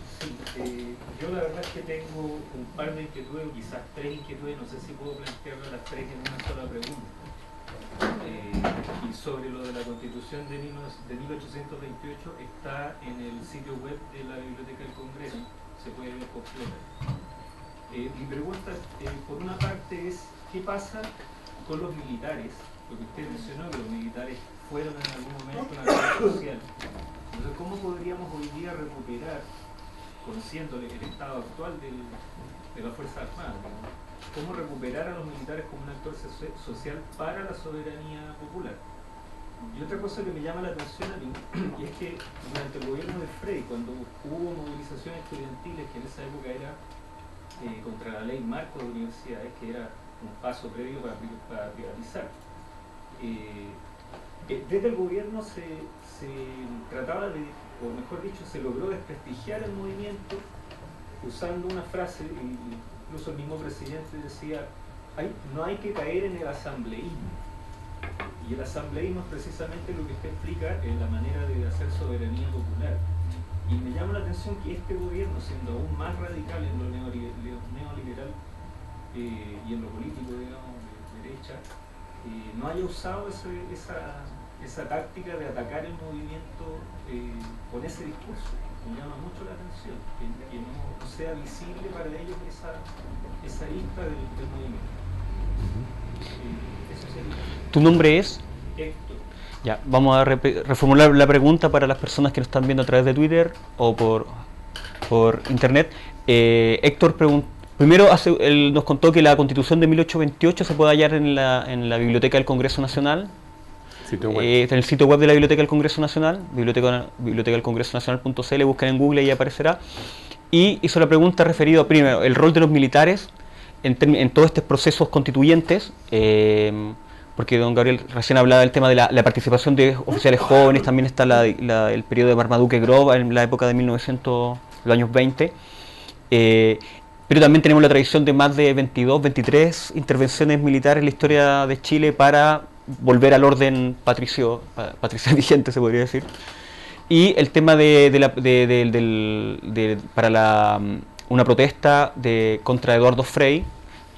Yo la verdad es que tengo un par de inquietudes, o quizás 3 inquietudes, no sé si puedo plantearlas las 3 en una sola pregunta. Y sobre lo de la Constitución de 1828, está en el sitio web de la Biblioteca del Congreso, se puede ver completa. Mi pregunta, por una parte, es ¿qué pasa con los militares? Porque usted mencionó que los militares fueron en algún momento una clase social. Entonces, ¿cómo podríamos hoy día recuperar, conociendo el estado actual de las Fuerzas Armadas, cómo recuperar a los militares como un actor social para la soberanía popular? Y otra cosa que me llama la atención a mí, y es que durante el gobierno de Frey, cuando hubo movilizaciones estudiantiles, que en esa época era contra la ley marco de universidades, que era un paso previo para privatizar, desde el gobierno se trataba de, o mejor dicho, se logró desprestigiar el movimiento usando una frase, incluso el mismo presidente decía, no hay que caer en el asambleísmo. Y el asambleísmo es precisamente lo que usted explica en la manera de hacer soberanía popular. Y me llama la atención que este gobierno, siendo aún más radical en lo neoliberal y en lo político, digamos, de derecha, no haya usado esa táctica de atacar el movimiento con ese discurso. Me llama mucho la atención, que no sea visible para ellos esa lista del movimiento. Eso sería. ¿Tu nombre es? Héctor. Ya, vamos a reformular la pregunta para las personas que nos están viendo a través de Twitter o por internet. Héctor primero nos contó que la Constitución de 1828 se puede hallar en la Biblioteca del Congreso Nacional. En el sitio web de la Biblioteca del Congreso Nacional, bibliotecadelcongresonacional.cl, buscan en Google y aparecerá. Y hizo la pregunta referida primero el rol de los militares en todos estos procesos constituyentes, porque don Gabriel recién hablaba del tema de la participación de oficiales jóvenes, también está el periodo de Marmaduke Grove en la época de 1900, los años 20. Pero también tenemos la tradición de más de 22, 23 intervenciones militares en la historia de Chile para volver al orden patricio vigente, se podría decir. Y el tema una protesta contra Eduardo Frei,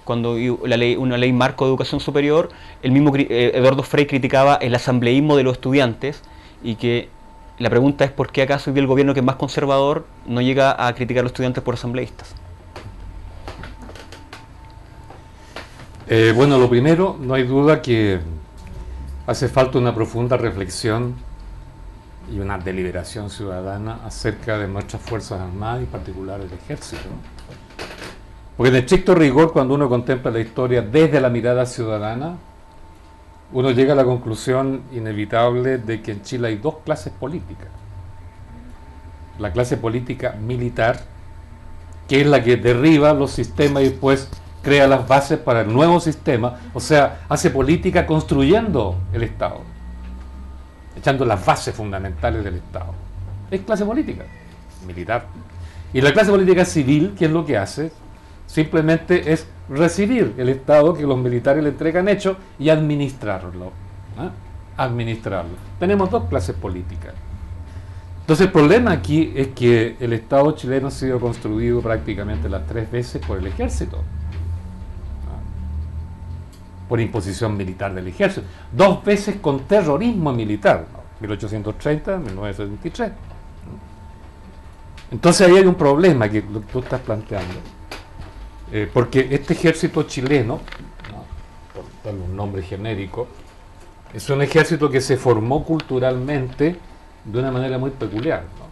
cuando una ley marco de educación superior, el mismo Eduardo Frei criticaba el asambleísmo de los estudiantes, y que la pregunta es por qué acaso hoy día el gobierno, que es más conservador, no llega a criticar a los estudiantes por asambleístas. Bueno, lo primero, no hay duda que hace falta una profunda reflexión y una deliberación ciudadana acerca de nuestras Fuerzas Armadas y en particular el Ejército. Porque en estricto rigor, cuando uno contempla la historia desde la mirada ciudadana, uno llega a la conclusión inevitable de que en Chile hay dos clases políticas. La clase política militar, que es la que derriba los sistemas y después crea las bases para el nuevo sistema, o sea, hace política construyendo el Estado, echando las bases fundamentales del Estado. Es clase política militar. Y la clase política civil, ¿qué es lo que hace? Simplemente es recibir el Estado que los militares le entregan hecho y administrarlo. ¿Eh? Administrarlo. Tenemos dos clases políticas. Entonces el problema aquí es que el Estado chileno ha sido construido prácticamente las 3 veces por el ejército. Por imposición militar del ejército. 2 veces con terrorismo militar, ¿no? 1830, 1973. Entonces ahí hay un problema que tú estás planteando. Porque este ejército chileno, ¿no?, por darle un nombre genérico, es un ejército que se formó culturalmente de una manera muy peculiar, ¿no?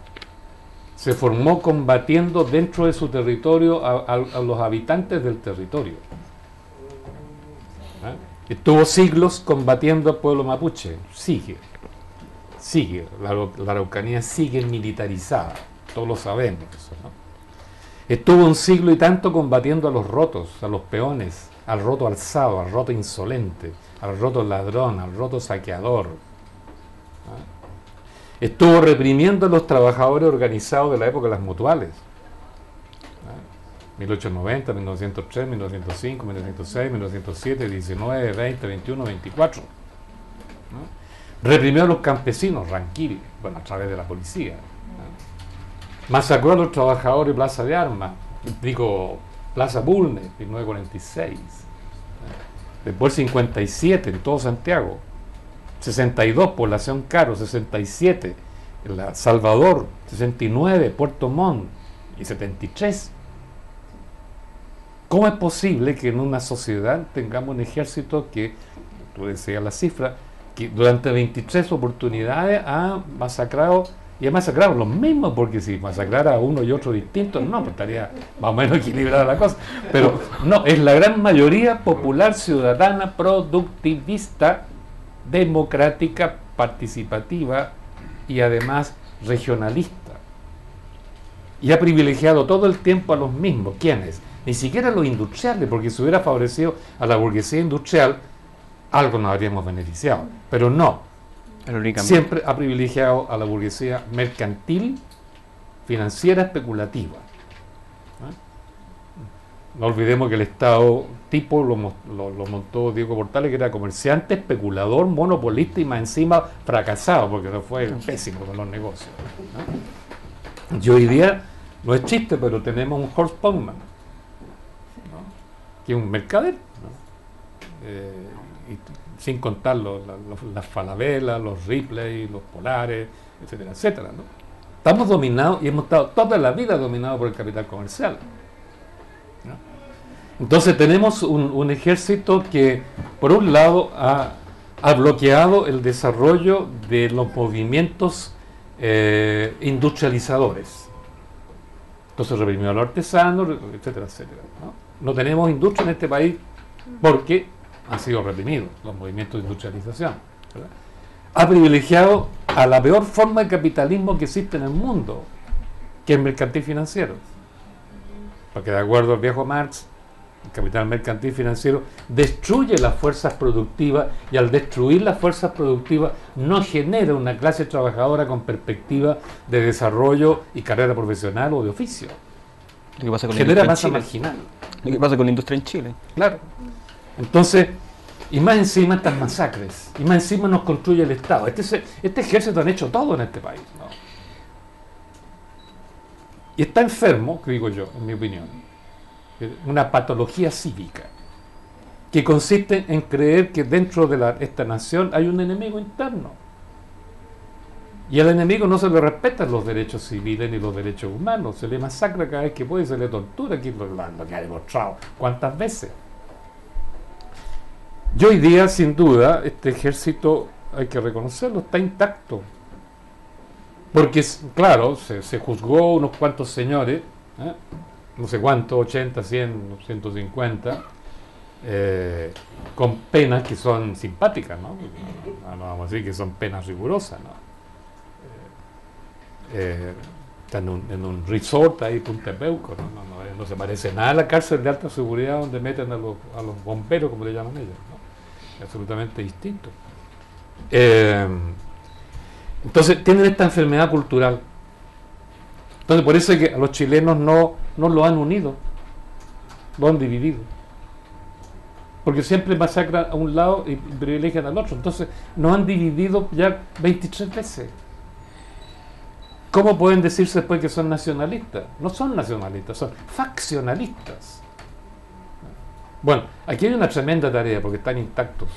Se formó combatiendo dentro de su territorio a los habitantes del territorio. Estuvo siglos combatiendo al pueblo mapuche. Sigue. La Araucanía sigue militarizada. Todos lo sabemos eso, ¿no? Estuvo un siglo y tanto combatiendo a los rotos, a los peones, al roto alzado, al roto insolente, al roto ladrón, al roto saqueador. Estuvo reprimiendo a los trabajadores organizados de la época de las mutuales. 1890, 1903, 1905, 1906, 1907, 19, 20, 21, 24. ¿No? Reprimió a los campesinos, Ranquiri, bueno, a través de la policía. ¿No? Masacró a los trabajadores de Plaza de Armas, Plaza Bulnes, 1946. ¿No? Después 57, en todo Santiago. 62, Población Caro, 67, en Salvador, 69, Puerto Montt, y 73. ¿Cómo es posible que en una sociedad tengamos un ejército que, tú decías la cifra, que durante 23 oportunidades ha masacrado, y ha masacrado los mismos? Porque si masacrara a uno y otro distintos, no, pues estaría más o menos equilibrada la cosa. Pero no, es la gran mayoría popular, ciudadana, productivista, democrática, participativa y además regionalista. Y ha privilegiado todo el tiempo a los mismos. ¿Quiénes? Ni siquiera los industriales, porque si hubiera favorecido a la burguesía industrial, algo nos habríamos beneficiado. Pero no. Siempre ha privilegiado a la burguesía mercantil, financiera, especulativa. No olvidemos que el Estado tipo lo montó Diego Portales, que era comerciante, especulador, monopolista y más encima fracasado, porque no fue pésimo con los negocios, ¿no? Y hoy día, no es chiste, pero tenemos un Horst Pongman, ¿no?, que es un mercader, ¿no? Y sin contar las Falabella, los Ripley, los Polares, etcétera, etcétera, ¿no? Estamos dominados y hemos estado toda la vida dominados por el capital comercial. Entonces tenemos un ejército que, por un lado, ha bloqueado el desarrollo de los movimientos industrializadores. Entonces reprimió a los artesanos, etcétera, etcétera, ¿no? No tenemos industria en este país porque han sido reprimidos los movimientos de industrialización, ¿verdad? Ha privilegiado a la peor forma de capitalismo que existe en el mundo, que es el mercantil financiero. Porque de acuerdo al viejo Marx, el capital mercantil financiero destruye las fuerzas productivas, y al destruir las fuerzas productivas no genera una clase trabajadora con perspectiva de desarrollo y carrera profesional o de oficio. Lo que pasa con la genera industria en masa Chile. marginal. Lo que pasa con la industria en Chile. Claro. Entonces, y más encima estas masacres, y más encima nos construye el Estado. Este ejército han hecho todo en este país, ¿no? Y está enfermo, digo yo, en mi opinión, una patología cívica, que consiste en creer que dentro de esta nación hay un enemigo interno. Y al enemigo no se le respetan los derechos civiles ni los derechos humanos, se le masacra cada vez que puede, se le tortura, aquí lo que ha demostrado cuántas veces. Y hoy día, sin duda, este ejército, hay que reconocerlo, está intacto. Porque, claro, se juzgó unos cuantos señores, no sé cuántos, 80, 100, 150, con penas que son simpáticas, ¿no? No vamos a decir que son penas rigurosas, ¿no? Están en un resort ahí, Punta Peuco, no se parece nada a la cárcel de alta seguridad donde meten a los bomberos, como le llaman ellos, ¿no? Absolutamente distinto. Entonces tienen esta enfermedad cultural. Entonces por eso es que a los chilenos no lo han unido, lo han dividido, porque siempre masacran a un lado y privilegian al otro. Entonces nos han dividido ya 23 veces. ¿Cómo pueden decirse después que son nacionalistas? No son nacionalistas, son faccionalistas. Bueno, aquí hay una tremenda tarea porque están intactos.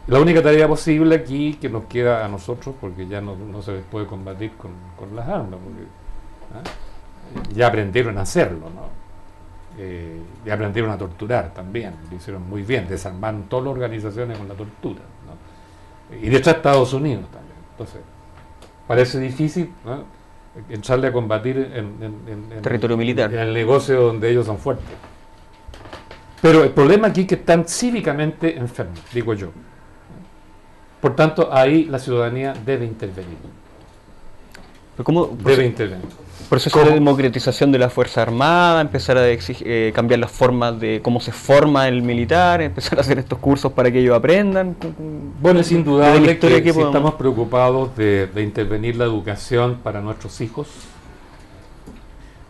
La única tarea posible aquí que nos queda a nosotros, porque ya no se les puede combatir con las armas, porque ya aprendieron a hacerlo, ¿no? Ya aprendieron a torturar también, lo hicieron muy bien, desarmaron todas las organizaciones con la tortura, ¿no? Y de hecho a Estados Unidos también. Entonces, parece difícil, ¿no?, entrarle a combatir en Territorio militar. en el negocio donde ellos son fuertes. Pero el problema aquí es que están cívicamente enfermos, digo yo. Por tanto, ahí la ciudadanía debe intervenir. Pero ¿cómo? Debe intervenir. Proceso de democratización de la Fuerza Armada, empezar a cambiar las formas de cómo se forma el militar, empezar a hacer estos cursos para que ellos aprendan. Bueno, es indudable que si podemos... estamos preocupados de intervenir la educación para nuestros hijos,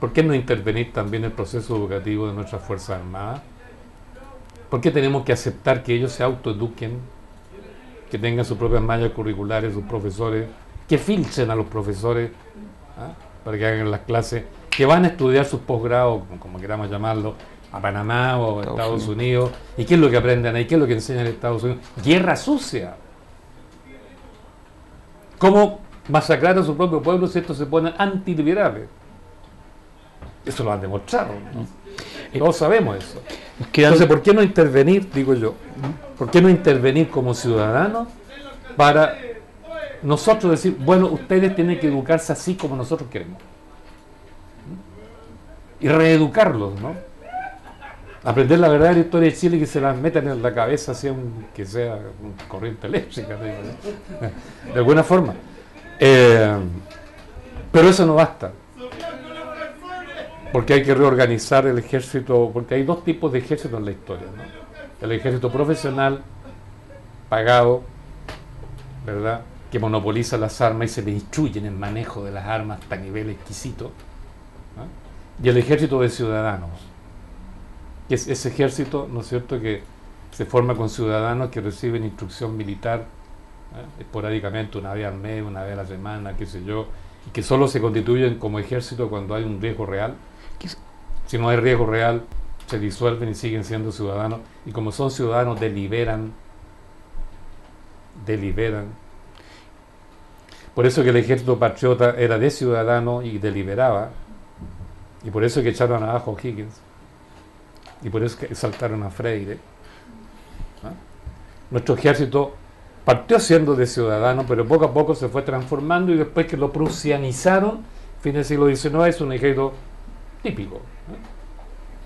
¿por qué no intervenir también el proceso educativo de nuestras Fuerzas Armadas? ¿Por qué tenemos que aceptar que ellos se autoeduquen, que tengan sus propias mallas curriculares, sus profesores, que filtren a los profesores para que hagan las clases, que van a estudiar sus posgrados, como queramos llamarlo, a Panamá o a Estados Unidos? ¿Y qué es lo que aprenden ahí? ¿Qué es lo que enseñan en Estados Unidos? Guerra sucia. ¿Cómo masacrar a su propio pueblo si estos se ponen antiliberales? Eso lo han demostrado, ¿no? Todos sabemos eso. Entonces, ¿por qué no intervenir, digo yo? ¿Por qué no intervenir como ciudadanos para nosotros decir, bueno, ustedes tienen que educarse así como nosotros queremos? Y reeducarlos, ¿no? Aprender la verdadera historia de Chile, que se las metan en la cabeza, que sea corriente eléctrica, de alguna forma. Pero eso no basta. Porque hay que reorganizar el ejército, porque hay dos tipos de ejército en la historia, ¿no? El ejército profesional, pagado, ¿verdad?, que monopoliza las armas y se le instruye en el manejo de las armas hasta nivel exquisito, ¿no? Y el ejército de ciudadanos, que es ese ejército, ¿no es cierto?, que se forma con ciudadanos que reciben instrucción militar, esporádicamente, una vez al mes, una vez a la semana, qué sé yo, y que solo se constituyen como ejército cuando hay un riesgo real. Si no hay riesgo real, se disuelven y siguen siendo ciudadanos, y como son ciudadanos deliberan. Por eso que el ejército patriota era de ciudadanos y deliberaba, y por eso que echaron abajo a Higgins, y por eso que saltaron a Freire, ¿no? Nuestro ejército partió siendo de ciudadanos, pero poco a poco se fue transformando, y después que lo prusianizaron, fin del siglo XIX, es un ejército típico, ¿no?,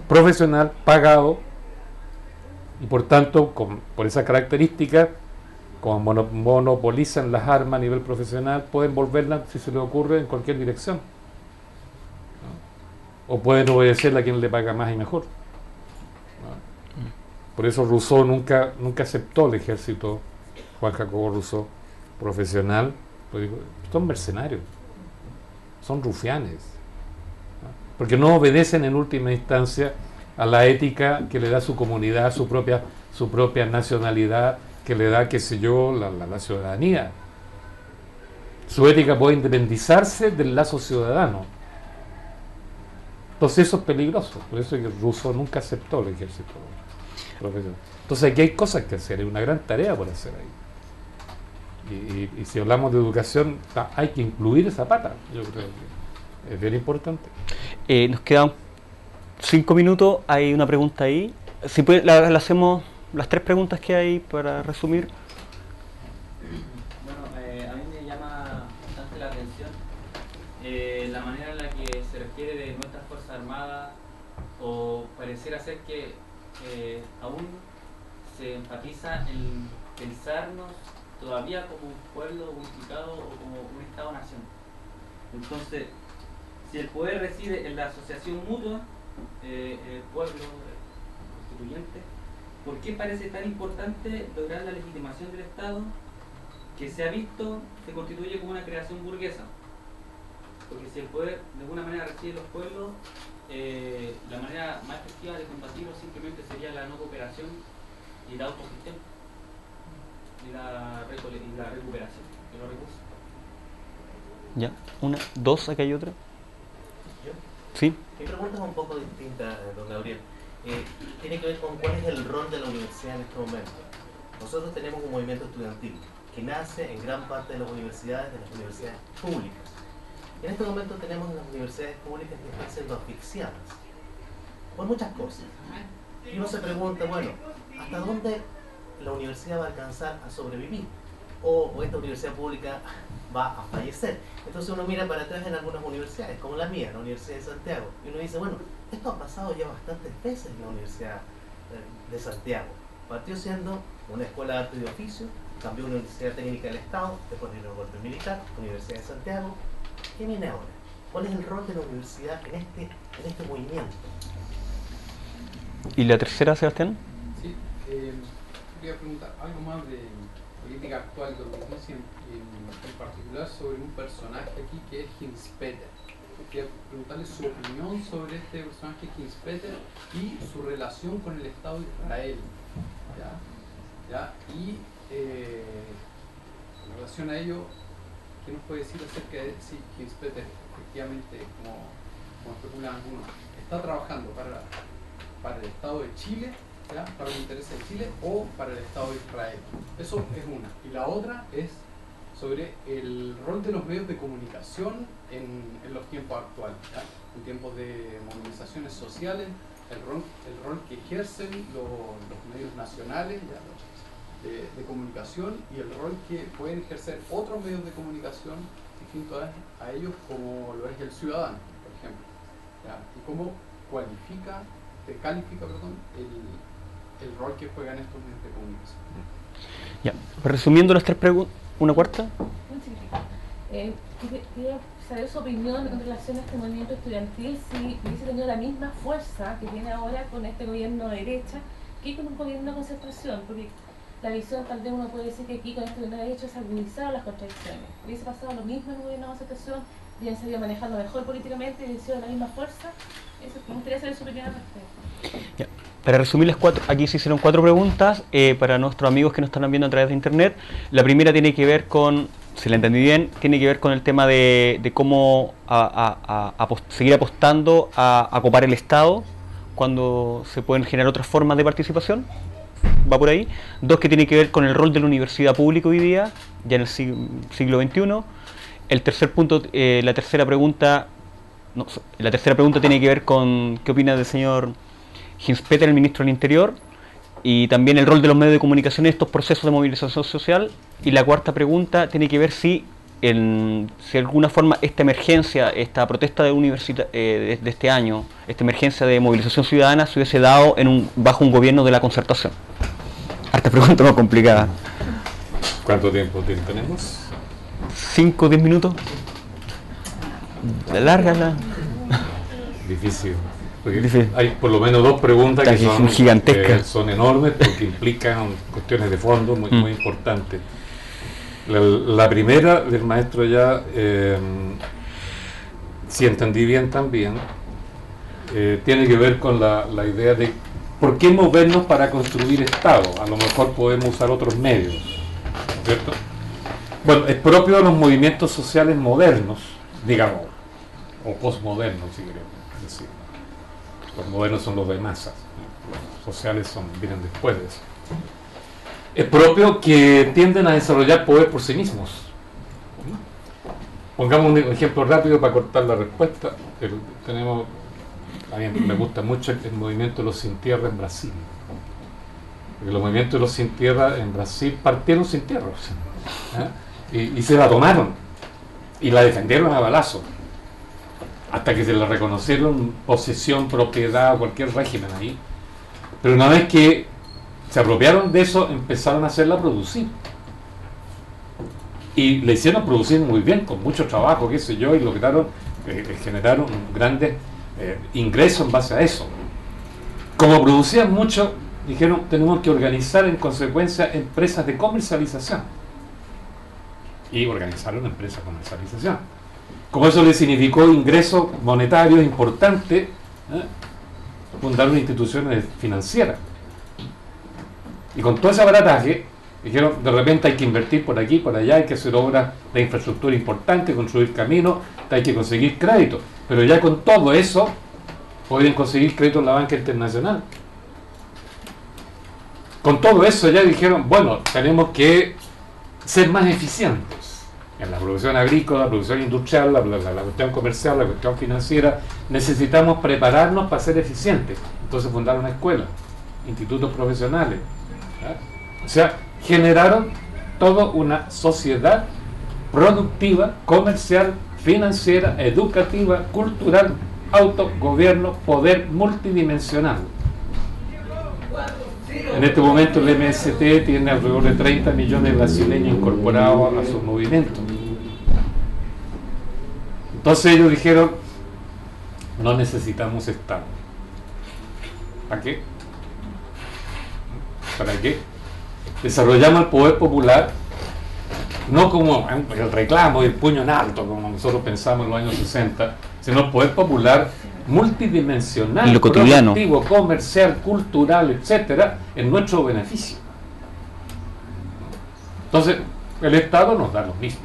profesional, pagado, y por tanto, por esa característica, como monopolizan las armas a nivel profesional, pueden volverlas, si se les ocurre, en cualquier dirección, ¿no? O pueden obedecerle a quien le paga más y mejor, ¿no? Por eso Rousseau nunca aceptó el ejército, Juan Jacobo Rousseau, profesional, pues dijo, son mercenarios, son rufianes, ¿no? porque no obedecen en última instancia a la ética que le da su comunidad, su propia nacionalidad, que le da, qué sé yo, la ciudadanía. Su ética puede independizarse del lazo ciudadano. Entonces eso es peligroso, por eso es que Rousseau nunca aceptó el ejército profesional. Entonces aquí hay cosas que hacer, hay una gran tarea por hacer ahí. Y si hablamos de educación, hay que incluir esa pata, yo creo que es bien importante. Nos quedan 5 minutos, hay una pregunta ahí. Si puede, la hacemos las 3 preguntas que hay para resumir. Bueno, a mí me llama bastante la atención la manera en la que se refiere de nuestras Fuerzas Armadas, o pareciera ser que aún se enfatiza en pensarnos todavía como un pueblo unificado o como un Estado-nación. Entonces, si el poder reside en la asociación mutua, el pueblo constituyente, ¿por qué parece tan importante lograr la legitimación del Estado que se ha visto se constituye como una creación burguesa? Porque si el poder de alguna manera reside en los pueblos, la manera más efectiva de combatirlo simplemente sería la no cooperación y la autogestión y la recuperación de los recursos. Ya, una, dos, acá hay otra. ¿Yo? Sí. Mi pregunta es un poco distinta, don Gabriel. Tiene que ver con cuál es el rol de la universidad en este momento. Nosotros tenemos un movimiento estudiantil que nace en gran parte de las universidades públicas. En este momento tenemos las universidades públicas que están siendo asfixiadas por muchas cosas. Y uno se pregunta, bueno, ¿hasta dónde la universidad va a alcanzar a sobrevivir? O esta universidad pública va a fallecer. Entonces uno mira para atrás en algunas universidades, como la mía, la Universidad de Santiago, y uno dice, bueno, esto ha pasado ya bastantes veces en la Universidad de Santiago. Partió siendo una escuela de arte y de oficio, cambió una Universidad Técnica del Estado, después vino el golpe militar, Universidad de Santiago. ¿Qué viene ahora? ¿Cuál es el rol de la universidad en este movimiento? ¿Y la tercera, Sebastián? Sí, quería preguntar algo más de política actual, en particular sobre un personaje aquí que es Hinzpeter. Quería preguntarle su opinión sobre este personaje Hinzpeter y su relación con el Estado de Israel. Y en relación a ello, ¿qué nos puede decir acerca de si Hinzpeter efectivamente, como especulan algunos, está trabajando para el Estado de Chile, ¿ya?, para los intereses de Chile, o para el Estado de Israel? Eso es una. Y la otra es sobre el rol de los medios de comunicación en los tiempos actuales, ¿ya?, en tiempos de movilizaciones sociales, el rol que ejercen los medios nacionales, ¿ya?, de comunicación, y el rol que pueden ejercer otros medios de comunicación distintos a ellos, como lo es el ciudadano, por ejemplo, ¿ya?, y cómo califica el rol que juegan estos medios de comunicación. Ya, resumiendo las 3 preguntas, ¿una cuarta? Quería saber su opinión en relación a este movimiento estudiantil, si hubiese tenido la misma fuerza que tiene ahora con este gobierno de derecha que con un gobierno de concertación, porque la visión, tal vez uno puede decir que aquí con este gobierno de derecha se agudizaron las contradicciones. Hubiese pasado lo mismo en un gobierno de concertación, bien se ido manejando mejor políticamente y hubiese sido la misma fuerza. Eso, me gustaría saber su opinión al respecto. Ya. Para resumir las 4, aquí se hicieron 4 preguntas para nuestros amigos que nos están viendo a través de internet. La primera tiene que ver con, si la entendí bien, tiene que ver con el tema de cómo seguir apostando a copar el Estado cuando se pueden generar otras formas de participación. Va por ahí. 2, que tiene que ver con el rol de la universidad pública hoy día, ya en el siglo XXI. El tercer punto, la tercera pregunta tiene que ver con qué opina del señor Hinzpeter, el ministro del Interior, y también el rol de los medios de comunicación en estos procesos de movilización social. Y la cuarta pregunta tiene que ver si de alguna forma esta emergencia, esta protesta de este año, esta emergencia de movilización ciudadana se hubiese dado bajo un gobierno de la concertación. Harta pregunta más complicada. ¿Cuánto tiempo tenemos? 5 o 10 minutos. Lárgala. Difícil. Porque Difícil. hay por lo menos 2 preguntas que son gigantescas. Son enormes porque implican cuestiones de fondo muy importantes. La primera del maestro ya, si entendí bien también, tiene que ver con la idea de por qué movernos para construir Estado. A lo mejor podemos usar otros medios, ¿no es cierto? Bueno, es propio de los movimientos sociales modernos, digamos, o postmodernos, si queremos decir. Los modernos son los de masas, ¿no? Los sociales vienen después de eso. Es propio que tienden a desarrollar poder por sí mismos. Pongamos un ejemplo rápido para cortar la respuesta. A mí me gusta mucho el movimiento de los sin tierra en Brasil. Porque los movimientos de los sin tierra en Brasil partieron sin tierra, y se la tomaron y la defendieron a balazo hasta que se le reconocieron posesión, propiedad, cualquier régimen ahí. Pero una vez que se apropiaron de eso, empezaron a hacerla producir. Y le hicieron producir muy bien, con mucho trabajo, qué sé yo, y lograron, generaron grandes ingresos en base a eso. Como producían mucho, dijeron, tenemos que organizar en consecuencia empresas de comercialización. Y organizaron empresas de comercialización. Como eso le significó ingresos monetarios importantes, fundaron instituciones financieras. Y con todo ese aparataje, dijeron, de repente hay que invertir por aquí, por allá, hay que hacer obras de infraestructura importantes, construir caminos, hay que conseguir crédito. Pero ya con todo eso, pueden conseguir crédito en la banca internacional. Con todo eso ya dijeron, bueno, tenemos que ser más eficientes en la producción agrícola, la producción industrial, la cuestión comercial, la cuestión financiera. Necesitamos prepararnos para ser eficientes. Entonces fundaron escuelas, institutos profesionales. O sea, generaron toda una sociedad productiva, comercial, financiera, educativa, cultural, autogobierno, poder multidimensional. En este momento el MST tiene alrededor de 30 millones de brasileños incorporados a su movimiento. Entonces ellos dijeron, no necesitamos Estado. ¿Para qué? ¿Para qué? Desarrollamos el poder popular no como el reclamo y el puño en alto, como nosotros pensamos en los años 60, sino el poder popular multidimensional, lo cotidiano, productivo, comercial, cultural, etcétera, en nuestro beneficio. Entonces, el Estado nos da lo mismo.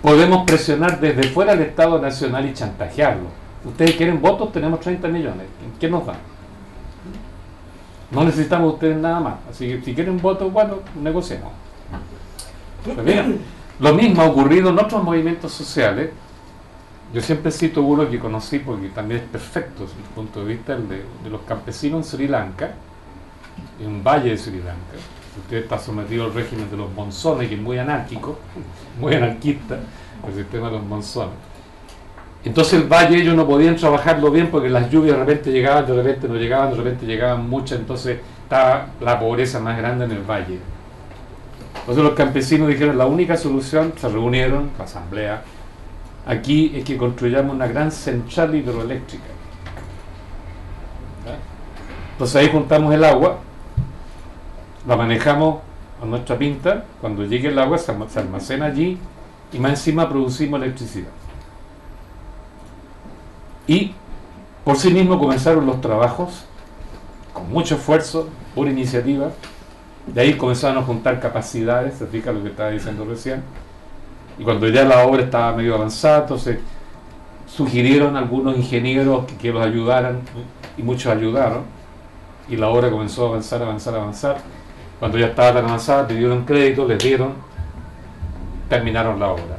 Podemos presionar desde fuera al Estado nacional y chantajearlo. Ustedes quieren votos, tenemos 30 millones. ¿Qué nos dan? No necesitamos ustedes nada más. Así que si quieren votos, bueno, negociemos. Pues bien, lo mismo ha ocurrido en otros movimientos sociales. Yo siempre cito uno que conocí porque también es perfecto desde mi punto de vista, el de los campesinos en Sri Lanka, en un valle de Sri Lanka. Usted está sometido al régimen de los monzones, que es muy anárquico, muy anarquista, el sistema de los monzones. Entonces el valle ellos no podían trabajarlo bien porque las lluvias de repente llegaban, de repente no llegaban, de repente llegaban muchas, entonces estaba la pobreza más grande en el valle. Entonces los campesinos dijeron, la única solución, se reunieron, la asamblea, aquí es que construyamos una gran central hidroeléctrica. Entonces ahí juntamos el agua, la manejamos a nuestra pinta, cuando llegue el agua se almacena allí y más encima producimos electricidad. Y por sí mismo comenzaron los trabajos, con mucho esfuerzo, por iniciativa. De ahí comenzaron a juntar capacidades, se fija lo que estaba diciendo recién. Y cuando ya la obra estaba medio avanzada, entonces sugirieron a algunos ingenieros que los ayudaran, y muchos ayudaron. Y la obra comenzó a avanzar, avanzar, avanzar. Cuando ya estaba tan avanzada, pidieron crédito, les dieron, terminaron la obra.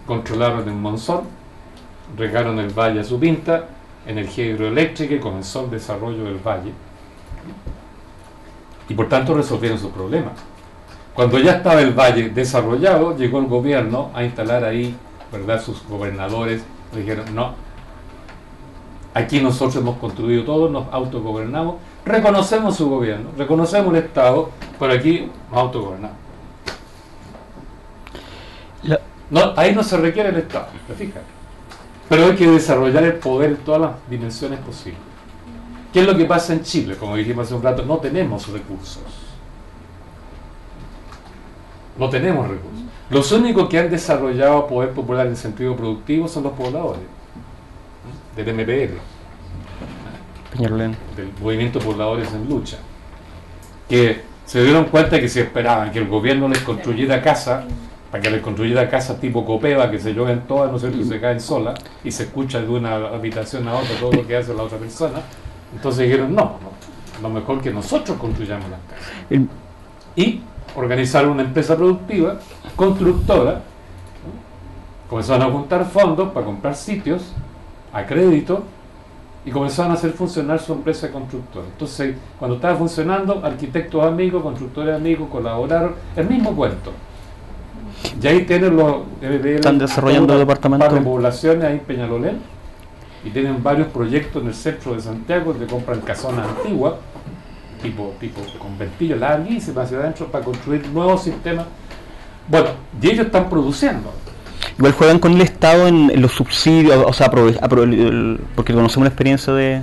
Controlaron el monzón, regaron el valle a su pinta, energía hidroeléctrica, y comenzó el desarrollo del valle. Y por tanto resolvieron sus problemas. Cuando ya estaba el valle desarrollado, llegó el gobierno a instalar ahí, ¿verdad?, sus gobernadores. Le dijeron, no, aquí nosotros hemos construido todo, nos autogobernamos, reconocemos su gobierno, reconocemos el Estado, pero aquí nos autogobernamos. No, ahí no se requiere el Estado, ¿te fijas? Pero hay que desarrollar el poder en todas las dimensiones posibles. ¿Qué es lo que pasa en Chile? Como dijimos hace un rato, no tenemos recursos. No tenemos recursos. Los únicos que han desarrollado poder popular en sentido productivo son los pobladores. del MPL, Peñalolén. del Movimiento Pobladores en Lucha, que se dieron cuenta que si esperaban que el gobierno les construyera casa, para que les construyera casa tipo Copeva, que se llueven todas, ¿no es cierto?, y se caen solas, y se escucha de una habitación a otra todo lo que hace la otra persona. Entonces dijeron, no, lo mejor que nosotros construyamos las casas. Y organizaron una empresa productiva, constructora, ¿no? Comenzaron a juntar fondos para comprar sitios a crédito, y comenzaron a hacer funcionar su empresa constructora. Entonces, cuando estaba funcionando, arquitectos amigos, constructores amigos, colaboraron, el mismo cuento. Y ahí tienen los están desarrollando departamentos de poblaciones ahí en Peñalolén, y tienen varios proyectos en el centro de Santiago, donde compran casonas antiguas, tipo conventillos larguísimas hacia adentro, para construir nuevos sistemas. Bueno, y ellos están produciendo. Igual juegan con el Estado en los subsidios, o sea, porque conocemos la experiencia de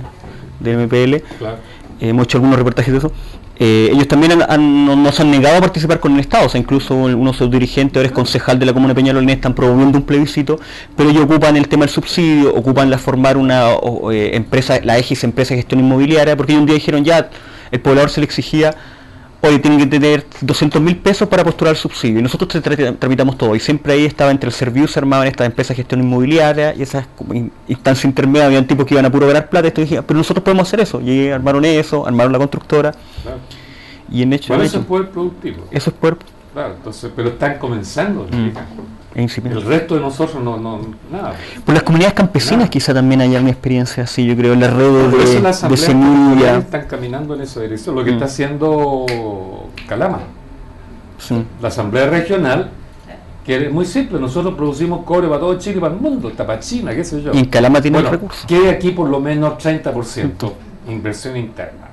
MPL, Claro. hemos hecho algunos reportajes de eso. Ellos también nos han negado a participar con el Estado, o sea, incluso uno de sus dirigentes, ahora es concejal de la comuna de Peñalolén, están promoviendo un plebiscito, pero ellos ocupan el tema del subsidio, ocupan la formar una empresa, la EGIS, Empresa de Gestión Inmobiliaria, porque un día dijeron ya, el poblador se le exigía, oye, tienen que tener 200.000 pesos para postular el subsidio, y nosotros tramitamos todo, y siempre ahí estaba entre el Serviu, se armaban estas empresas de gestión inmobiliaria, y esas instancias intermedias, habían tipos que iban a puro ganar plata, y esto dije, pero nosotros podemos hacer eso, y armaron eso, armaron la constructora, Claro. y en hecho... Bueno, eso es poder productivo. Eso es poder... Claro, entonces, pero están comenzando. es incipiente. El resto de nosotros nada. Por las comunidades campesinas Nada. quizá también hay alguna experiencia así, yo creo, en las redes Por eso de las asambleas semilla. territoriales están caminando en esa dirección, lo que está haciendo Calama. Sí. La asamblea regional, que es muy simple, nosotros producimos cobre para todo Chile y para el mundo, hasta para China, qué sé yo. Y en Calama tienen Bueno, recursos. que hay aquí por lo menos 30% inversión interna.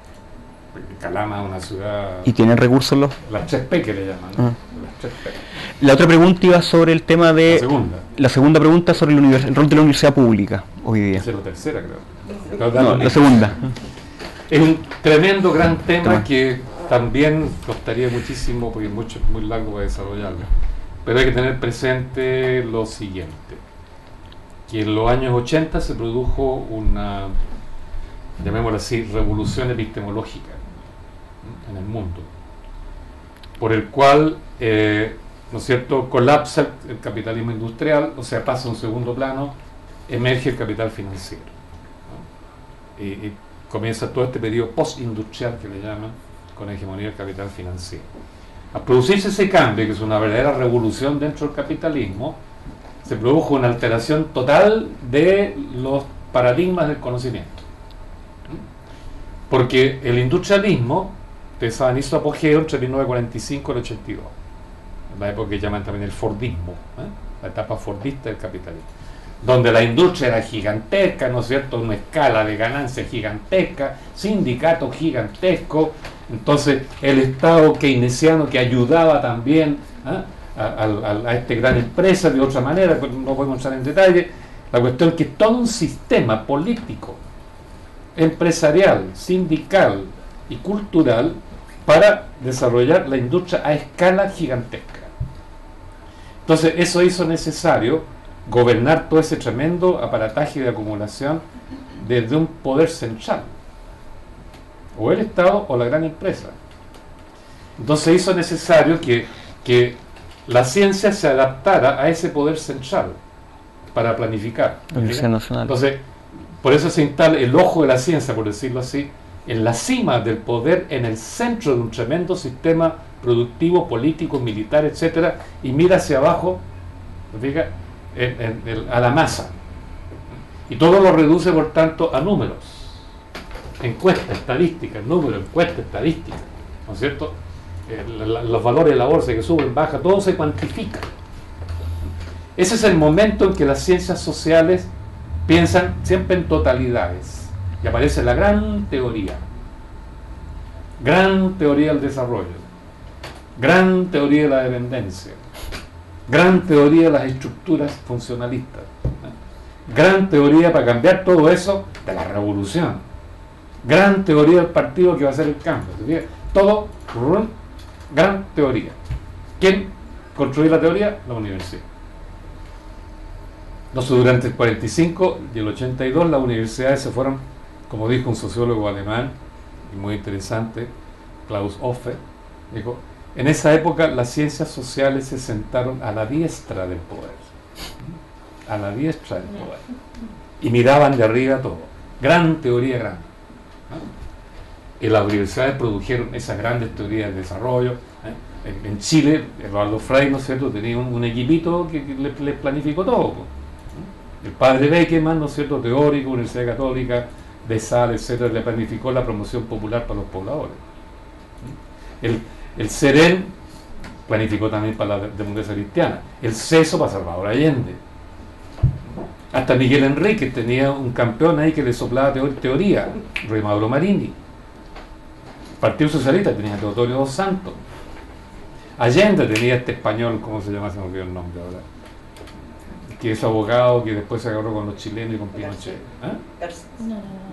Porque Calama es una ciudad, Y tienen recursos los... las 3P que le llaman, ¿no? Ah. Las 3P. La otra pregunta iba sobre el tema de... La segunda, La segunda pregunta sobre el rol de la universidad pública hoy día. esa es la tercera, creo. No, la segunda. Es un tremendo gran tema Tema. que también costaría muchísimo, porque es muy largo para desarrollarlo. Pero hay que tener presente lo siguiente, que en los años 80 se produjo una, llamémoslo así, revolución epistemológica, ¿no?, en el mundo, por el cual, ¿no es cierto?, colapsa el capitalismo industrial, o sea, pasa a un segundo plano, emerge el capital financiero, ¿no? Y comienza todo este periodo postindustrial que le llaman, con hegemonía del capital financiero. Al producirse ese cambio, que es una verdadera revolución dentro del capitalismo, se produjo una alteración total de los paradigmas del conocimiento. Porque el industrialismo, ustedes saben, hizo apogeo entre 1945 y el 82, la época que llaman también el Fordismo, la etapa fordista del capitalismo, donde la industria era gigantesca, ¿no es cierto?, una escala de ganancias gigantesca, sindicatos gigantescos. Entonces el Estado keynesiano que ayudaba también a esta gran empresa de otra manera, pues no podemos entrar en detalle. La cuestión es que todo un sistema político, empresarial, sindical y cultural para desarrollar la industria a escala gigantesca. Entonces eso hizo necesario gobernar todo ese tremendo aparataje de acumulación desde un poder central, o el Estado o la gran empresa. Entonces hizo necesario que la ciencia se adaptara a ese poder central para planificar. Universidad Nacional. Entonces, por eso se instala el ojo de la ciencia, por decirlo así, en la cima del poder, en el centro de un tremendo sistema productivo, político, militar, etcétera, y mira hacia abajo, fíjate, a la masa. Y todo lo reduce, por tanto, a números. Encuesta, estadística, número, encuesta, estadística, ¿no es cierto? Los valores de la bolsa que suben, bajan, todo se cuantifica. Ese es el momento en que las ciencias sociales piensan siempre en totalidades, y aparece la gran teoría del desarrollo, gran teoría de la dependencia, gran teoría de las estructuras funcionalistas, gran teoría para cambiar todo eso de la revolución, gran teoría del partido que va a hacer el cambio. Todo, gran teoría. ¿Quién construye la teoría? La universidad. Entonces, durante el 45 y el 82 las universidades se fueron, como dijo un sociólogo alemán, y muy interesante, Klaus Hofer, dijo, en esa época las ciencias sociales se sentaron a la diestra del poder, a la diestra del poder, y miraban de arriba todo, gran teoría grande, ¿no? Y las universidades produjeron esas grandes teorías de desarrollo. En Chile, Eduardo Frei, ¿no es cierto?, tenía un equipito que le planificó todo, ¿no? El padre Beckerman, ¿no es cierto?, teórico, Universidad Católica, de Sal, etcétera, le planificó la promoción popular para los pobladores. El CEREN planificó también para la democracia cristiana, el CESO para Salvador Allende. Hasta Miguel Enrique tenía un campeón ahí que le soplaba teoría, Rey Mauro Marini. El Partido Socialista tenía a Teodoro dos Santos. Allende tenía este español, ¿cómo se llama? Se me olvidó el nombre ahora. Que es abogado, que después se agarró con los chilenos y con Pinochet.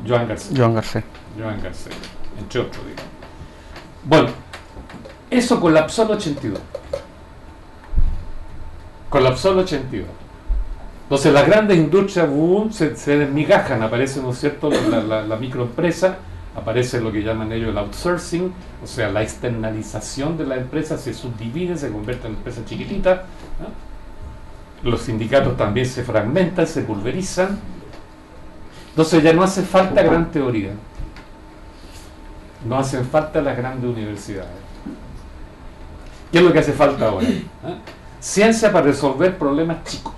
Joan Garcés. Joan Garcés. Joan Garcés, entre otros, digo. Bueno, eso colapsó el 82. Colapsó el 82. Entonces las grandes industrias se desmigajan, aparece, ¿no es cierto?, la microempresa, aparece lo que llaman ellos el outsourcing, o sea, la externalización de la empresa, se subdivide, se convierte en empresas chiquititas, ¿no? Los sindicatos también se fragmentan, se pulverizan. Entonces ya no hace falta gran teoría, no hacen falta las grandes universidades. ¿Qué es lo que hace falta ahora? Ciencia para resolver problemas chicos,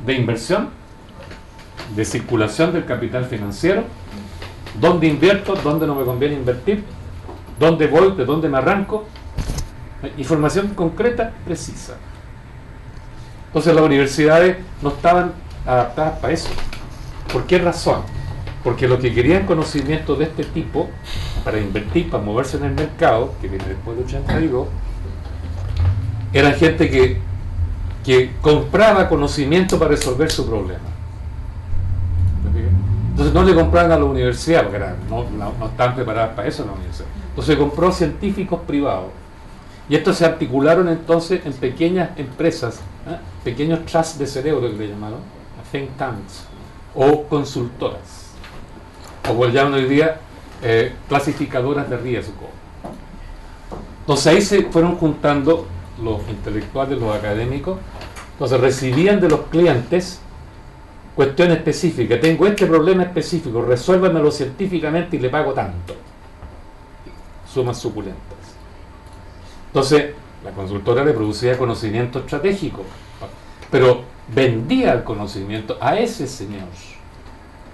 de inversión, de circulación del capital financiero, dónde invierto, dónde no me conviene invertir, dónde voy, de dónde me arranco, información concreta, precisa. Entonces las universidades no estaban adaptadas para eso. ¿Por qué razón? Porque los que querían conocimiento de este tipo, para invertir, para moverse en el mercado, que viene después de 82, eran gente que compraba conocimiento para resolver su problema. Entonces no le compraban a la universidad, porque no estaban preparadas para eso en la universidad. Entonces compró científicos privados. Y estos se articularon entonces en pequeñas empresas, pequeños trusts de cerebro que le llamaron, think tanks, o consultoras, o como llaman hoy día, clasificadoras de riesgo. Entonces ahí se fueron juntando los intelectuales, los académicos. Entonces recibían de los clientes cuestiones específicas. Tengo este problema específico, resuélvanmelo científicamente y le pago tanto. Sumas suculentas. Entonces la consultora le producía conocimiento estratégico, pero vendía el conocimiento a ese señor,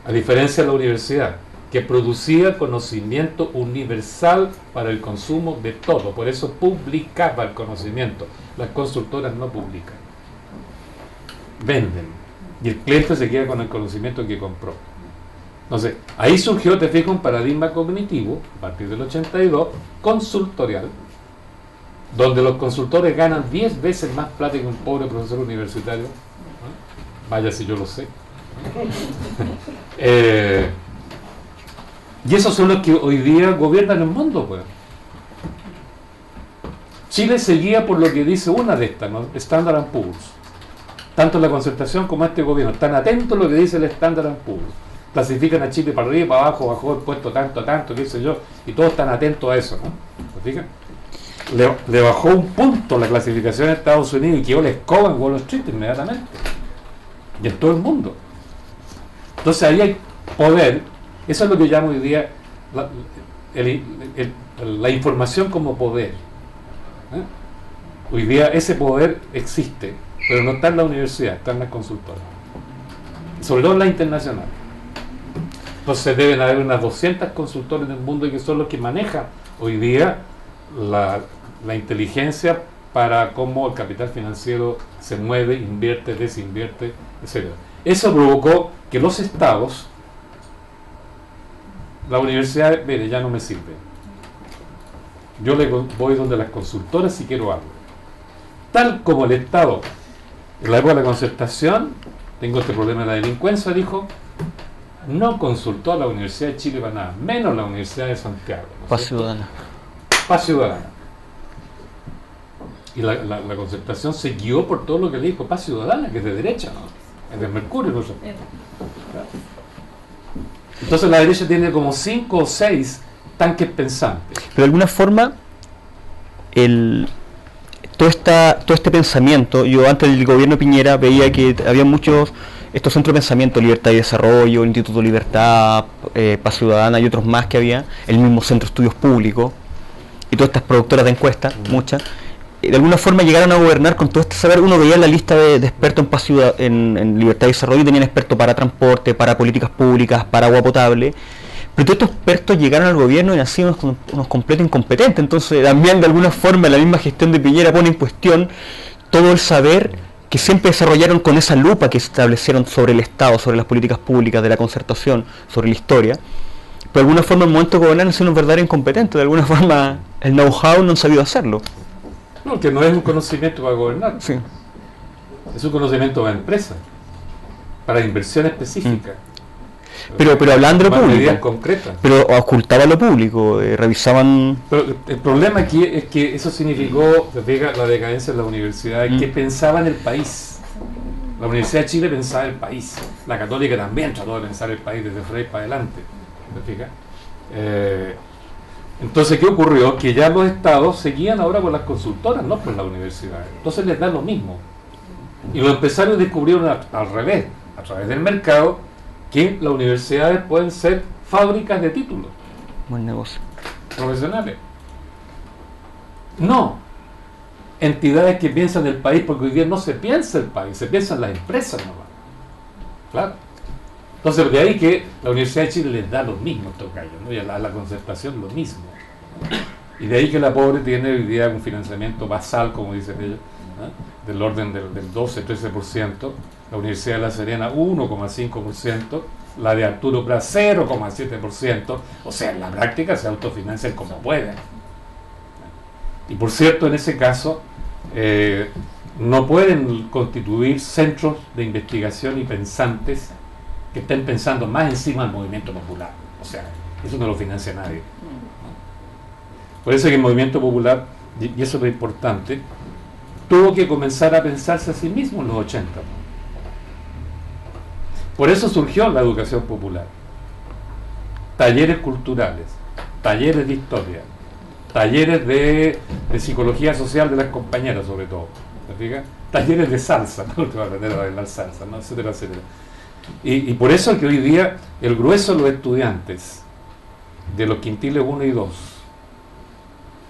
a diferencia de la universidad, que producía conocimiento universal para el consumo de todo. Por eso publicaba el conocimiento. Las consultoras no publican, venden, y el cliente se queda con el conocimiento que compró. Entonces ahí surgió, te fijas, un paradigma cognitivo a partir del 82, consultorial, donde los consultores ganan 10 veces más plata que un pobre profesor universitario. Vaya si yo lo sé. Y esos son los que hoy día gobiernan el mundo, pues. Chile se guía por lo que dice una de estas, ¿no? Standard & Poor's. Tanto la concertación como este gobierno están atentos a lo que dice el Standard & Poor's. Clasifican a Chile para arriba, para abajo, bajó el puesto tanto a tanto, qué sé yo, y todos están atentos a eso, ¿no? ¿Se fijan? Le bajó un punto la clasificación en Estados Unidos y quedó la escoba en Wall Street inmediatamente, y en todo el mundo. Entonces ahí hay poder. Eso es lo que llamo hoy día la información como poder. Hoy día ese poder existe, pero no está en la universidad, está en las consultoras, sobre todo en la internacional. Entonces deben haber unas 200 consultores en el mundo, y que son los que manejan hoy día la inteligencia para cómo el capital financiero se mueve, invierte, desinvierte, etc. Eso provocó que los estados, la universidad, mire, ya no me sirve. Yo le voy donde las consultoras si quiero algo. Tal como el Estado, en la época de la concertación, tengo este problema de la delincuencia, dijo, no consultó a la Universidad de Chile para nada, menos la Universidad de Santiago. Paz ciudadana. Paz ciudadana. Y la concertación se guió por todo lo que le dijo Paz Ciudadana, que es de derecha, ¿no? Es de Mercurio, ¿no? Claro. Entonces la derecha tiene como 5 o 6 tanques pensantes. Pero de alguna forma, todo este pensamiento, yo antes del gobierno Piñera veía que había muchos, estos centros de pensamiento, Libertad y Desarrollo, el Instituto Libertad, Paz Ciudadana y otros más que había, el mismo Centro de Estudios Públicos, y todas estas productoras de encuestas, muchas, de alguna forma llegaron a gobernar con todo este saber. Uno veía la lista de expertos en Libertad y Desarrollo, y tenían expertos para transporte, para políticas públicas, para agua potable, pero todos estos expertos llegaron al gobierno y han sido unos completos incompetentes. Entonces también de alguna forma la misma gestión de Piñera pone en cuestión todo el saber que siempre desarrollaron con esa lupa que establecieron sobre el Estado, sobre las políticas públicas, de la concertación, sobre la historia. Pero de alguna forma en el momento de gobernar han sido unos verdaderos incompetentes. De alguna forma el know-how no han sabido hacerlo. No, que no es un conocimiento para gobernar. Sí. Es un conocimiento para empresas, para inversión específica. Pero hablando de lo Medidas público, concretas. pero ocultaban lo público, revisaban... Pero el problema aquí es que eso significó, te fijas, la decadencia de la universidad, que pensaba en el país. La Universidad de Chile pensaba en el país. La Católica también trató de pensar el país desde Freire para adelante. ¿Te fijas? Entonces, ¿qué ocurrió? Que ya los estados seguían ahora con las consultoras, no por las universidades. Entonces les da lo mismo. Y los empresarios descubrieron al revés, a través del mercado, que las universidades pueden ser fábricas de títulos Buen negocio. profesionales. No entidades que piensan el país, porque hoy día no se piensa el país, se piensan las empresas nomás. Claro. Entonces de ahí que la Universidad de Chile les da lo mismo a estos gallos, ¿no? Y a la concertación lo mismo. Y de ahí que la pobre tiene hoy día un financiamiento basal, como dicen ellos, ¿no? Del orden del 12-13%, la Universidad de La Serena 1,5%, la de Arturo Prat 0,7%, o sea, en la práctica se autofinancian como pueden. Y por cierto, en ese caso, no pueden constituir centros de investigación y pensantes que estén pensando más encima del movimiento popular. O sea, eso no lo financia nadie, ¿no? Por eso que el movimiento popular, y eso es lo importante, tuvo que comenzar a pensarse a sí mismo en los 80. Por eso surgió la educación popular. Talleres culturales, talleres de historia, talleres de psicología social de las compañeras, sobre todo, ¿te fijas? Talleres de salsa, no te vas a aprender a bailar salsa, ¿no? Etcétera, etcétera. Y por eso es que hoy día el grueso de los estudiantes de los quintiles 1 y 2,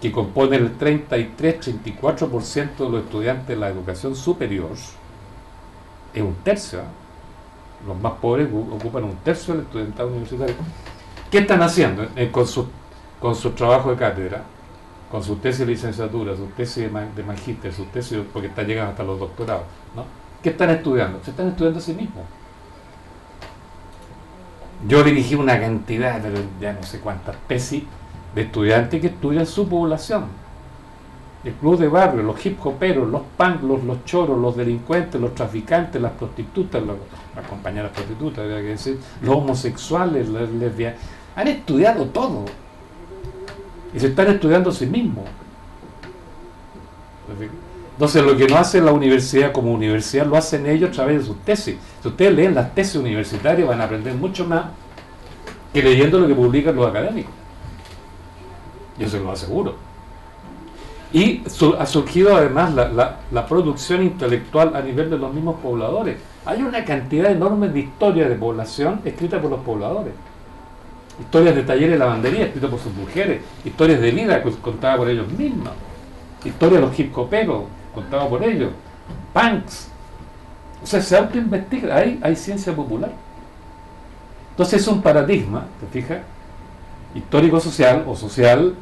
que componen el 33-34% de los estudiantes de la educación superior, es un tercio, ¿eh? Los más pobres ocupan un tercio del estudiantado universitario. ¿Qué están haciendo con su trabajo de cátedra, con su tesis de licenciatura, su tesis de magíster, su tesis, porque están llegando hasta los doctorados, ¿no? ¿Qué están estudiando? Se están estudiando a sí mismos. Yo dirigí una cantidad, pero ya no sé cuántas tesis de estudiantes que estudian su población. El club de barrio, los hip hoperos, los punk, los choros, los delincuentes, los traficantes, las prostitutas, las compañeras prostitutas, había que decir, los homosexuales, las lesbianas, han estudiado todo. Y se están estudiando a sí mismos. Entonces lo que no hace la universidad como universidad lo hacen ellos a través de sus tesis. Si ustedes leen las tesis universitarias van a aprender mucho más que leyendo lo que publican los académicos. Yo se lo aseguro. Y ha surgido además la producción intelectual a nivel de los mismos pobladores. Hay una cantidad enorme de historias de población escritas por los pobladores. Historias de talleres de lavandería escritas por sus mujeres. Historias de vida contadas por ellos mismos. Historias de los hip hoperos contadas por ellos. Punks. O sea, se autoinvestiga. Hay ciencia popular. Entonces es un paradigma, ¿te fijas? Histórico-social o social,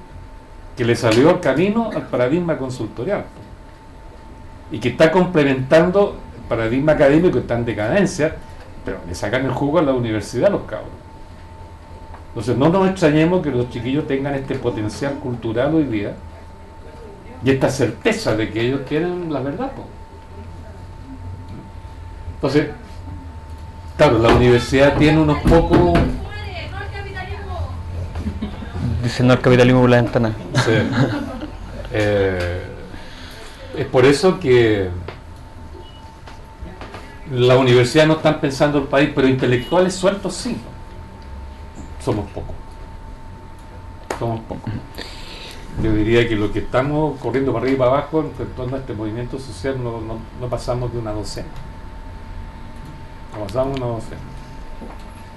que le salió al camino al paradigma consultorial y que está complementando el paradigma académico que está en decadencia, pero le sacan el jugo a la universidad los cabros. Entonces no nos extrañemos que los chiquillos tengan este potencial cultural hoy día y esta certeza de que ellos tienen la verdad, po. Entonces, claro, la universidad tiene unos pocos... Dice no al capitalismo por la ventana. Sí. Es por eso que la universidad no están pensando el país, pero intelectuales sueltos sí. Somos pocos. Somos pocos. Yo diría que lo que estamos corriendo para arriba y para abajo en torno a este movimiento social no pasamos de una docena. No pasamos de una docena.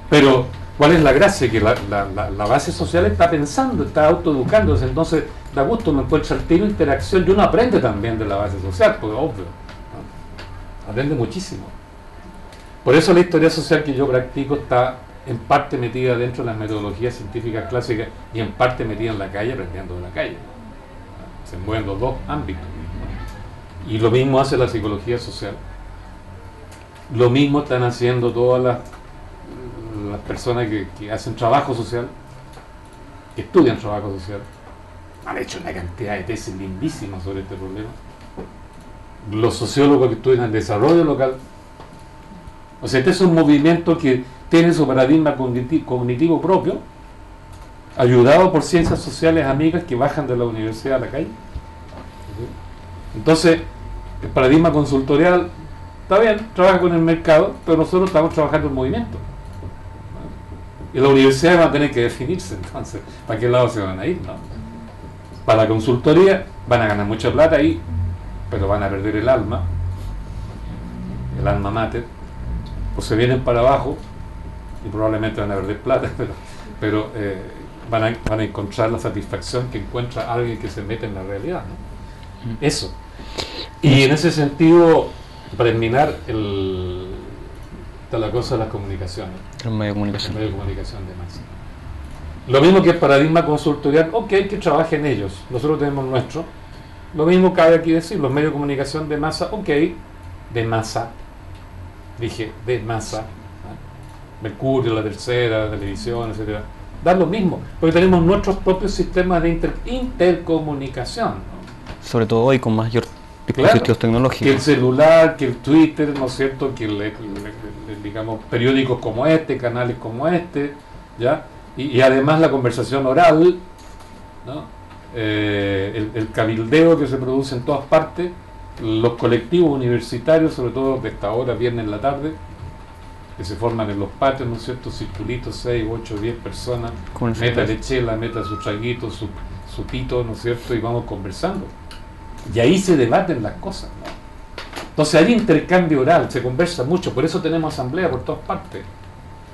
Pero, ¿cuál es la gracia? Que la base social está pensando, está autoeducándose, entonces da gusto, uno encuentra el tiro, interacción, y uno aprende también de la base social, pues obvio, ¿no? Aprende muchísimo. Por eso la historia social que yo practico está en parte metida dentro de las metodologías científicas clásicas y en parte metida en la calle, aprendiendo de la calle. Se mueven los dos ámbitos. Y lo mismo hace la psicología social. Lo mismo están haciendo todas las personas que hacen trabajo social, que estudian trabajo social. Han hecho una cantidad de tesis lindísimas sobre este problema. Los sociólogos que estudian el desarrollo local. O sea, este es un movimiento que tiene su paradigma cognitivo propio, ayudado por ciencias sociales amigas que bajan de la universidad a la calle. Entonces, el paradigma consultorial está bien, trabaja con el mercado, pero nosotros estamos trabajando en movimiento. Y la universidad va a tener que definirse, entonces, ¿para qué lado se van a ir? ¿No? Para la consultoría van a ganar mucha plata ahí, pero van a perder el alma mater, o se vienen para abajo y probablemente van a perder plata, pero van a encontrar la satisfacción que encuentra alguien que se mete en la realidad, ¿no? Eso. Y en ese sentido, para terminar, la cosa de las comunicaciones. El medio de comunicación. El medio de comunicación de masa. Lo mismo que el paradigma consultorial, ok, que trabajen ellos, nosotros tenemos nuestro. Lo mismo cabe aquí decir, los medios de comunicación de masa, ok, de masa. Dije, de masa. ¿no? Mercurio, La Tercera, televisión, etcétera. Da lo mismo, porque tenemos nuestros propios sistemas de intercomunicación. ¿no? Sobre todo hoy con mayor dispositivos tecnológicos. Que el celular, que el Twitter, ¿no es cierto? Que digamos, periódicos como este, canales como este, ¿ya? Y además la conversación oral, ¿no? El cabildeo que se produce en todas partes, los colectivos universitarios, sobre todo de esta hora, viernes en la tarde, que se forman en los patios, ¿no es cierto? Circulitos, 6, 8, 10 personas, meta de chela, meta su traguito, su pito, ¿no es cierto? Y vamos conversando. Y ahí se debaten las cosas, ¿no? Entonces hay intercambio oral, se conversa mucho, por eso tenemos asamblea por todas partes.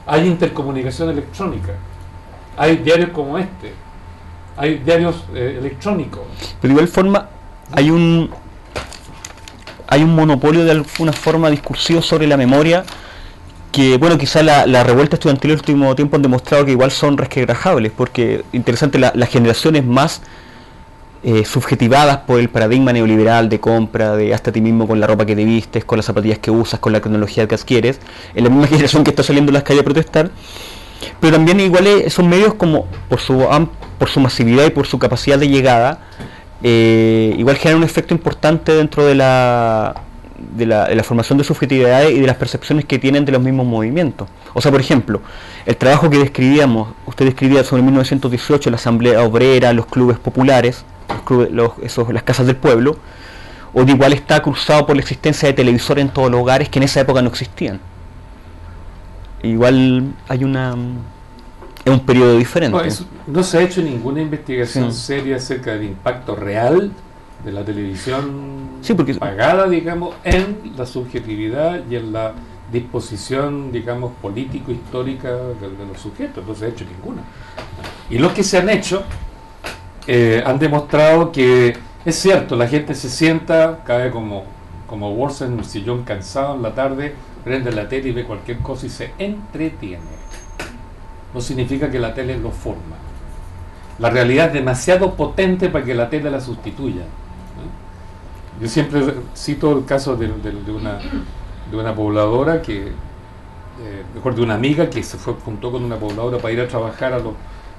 Hay intercomunicación electrónica, hay diarios como este, hay diarios electrónicos. Pero de igual forma hay un monopolio de alguna forma discursivo sobre la memoria que, bueno, quizá la revuelta estudiantil del último tiempo han demostrado que igual son resquebrajables, porque interesante, las generaciones más subjetivadas por el paradigma neoliberal de compra, de hasta ti mismo con la ropa que te vistes, con las zapatillas que usas, con la tecnología que adquieres, en la misma generación que está saliendo a las calles a protestar, pero también igual son medios como por su masividad y por su capacidad de llegada, igual generan un efecto importante dentro de la formación de subjetividades y de las percepciones que tienen de los mismos movimientos. O sea, por ejemplo, el trabajo que describíamos, usted describía sobre 1918, la asamblea obrera, los clubes populares, las casas del pueblo, hoy igual está cruzado por la existencia de televisores en todos los hogares que en esa época no existían. Igual hay es un periodo diferente. No se ha hecho ninguna investigación seria acerca del impacto real de la televisión pagada, digamos, en la subjetividad y en la disposición, digamos, político-histórica de los sujetos. No se ha hecho ninguna. Y los que se han hecho han demostrado que es cierto, la gente se sienta, cae como bolsa en un sillón cansado en la tarde, prende la tele y ve cualquier cosa y se entretiene. No significa que la tele lo forma. La realidad es demasiado potente para que la tele la sustituya. Yo siempre cito el caso de una pobladora que, mejor de una amiga que se juntó con una pobladora para ir a trabajar a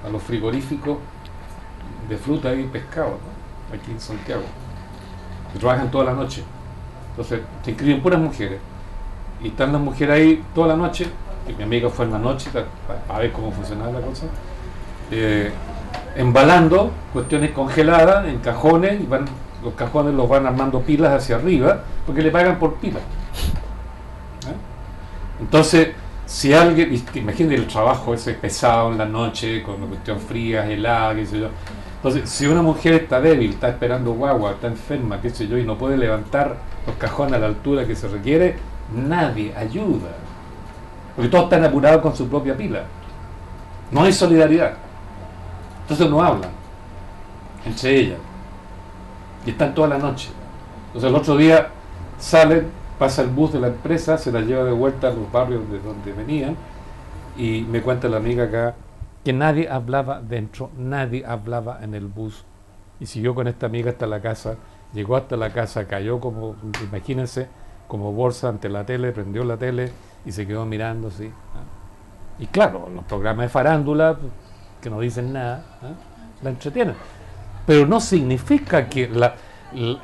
los frigoríficos de fruta y pescado, ¿no? Aquí en Santiago, que trabajan toda la noche. Entonces se inscriben puras mujeres y están las mujeres ahí toda la noche, y mi amiga fue en la noche para ver cómo funcionaba la cosa, embalando cuestiones congeladas en cajones y van los cajones los van armando pilas hacia arriba, porque le pagan por pilas. Entonces, si alguien, imagínate el trabajo ese pesado en la noche, con una cuestión fría, helada, qué sé yo. Entonces, si una mujer está débil, está esperando guagua, está enferma, qué sé yo, y no puede levantar los cajones a la altura que se requiere, nadie ayuda. Porque todos están apurados con su propia pila. No hay solidaridad. Entonces no hablan entre ellas. Y están toda la noche. Entonces el otro día salen, pasa el bus de la empresa, se la lleva de vuelta a los barrios de donde venían, y me cuenta la amiga acá que nadie hablaba dentro, nadie hablaba en el bus, y siguió con esta amiga hasta la casa, llegó hasta la casa, cayó como, imagínense, como bolsa ante la tele, prendió la tele y se quedó mirando así, ¿eh? Y claro, los programas de farándula, que no dicen nada, ¿eh?, la entretienen, pero no significa que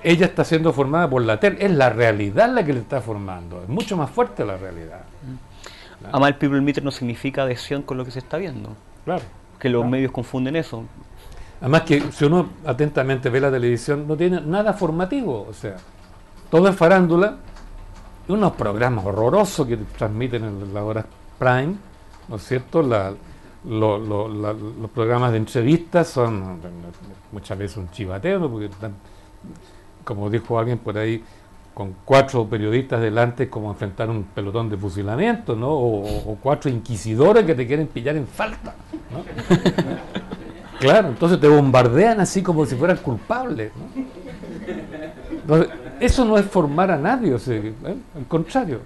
ella está siendo formada por la tele, es la realidad la que le está formando, es mucho más fuerte la realidad. Además, el people meter no significa adhesión con lo que se está viendo. Claro. Que los medios confunden eso. Además que si uno atentamente ve la televisión, no tiene nada formativo, o sea, todo es farándula, y unos programas horrorosos que transmiten en la hora prime, ¿no es cierto? Los programas de entrevistas son muchas veces un chivateo, ¿no?, porque están, como dijo alguien por ahí, con 4 periodistas delante, como enfrentar un pelotón de fusilamiento, ¿no? O 4 inquisidores que te quieren pillar en falta, ¿no? Claro, entonces te bombardean así como si fueran culpables, ¿no? Entonces, eso no es formar a nadie, o sea, al contrario,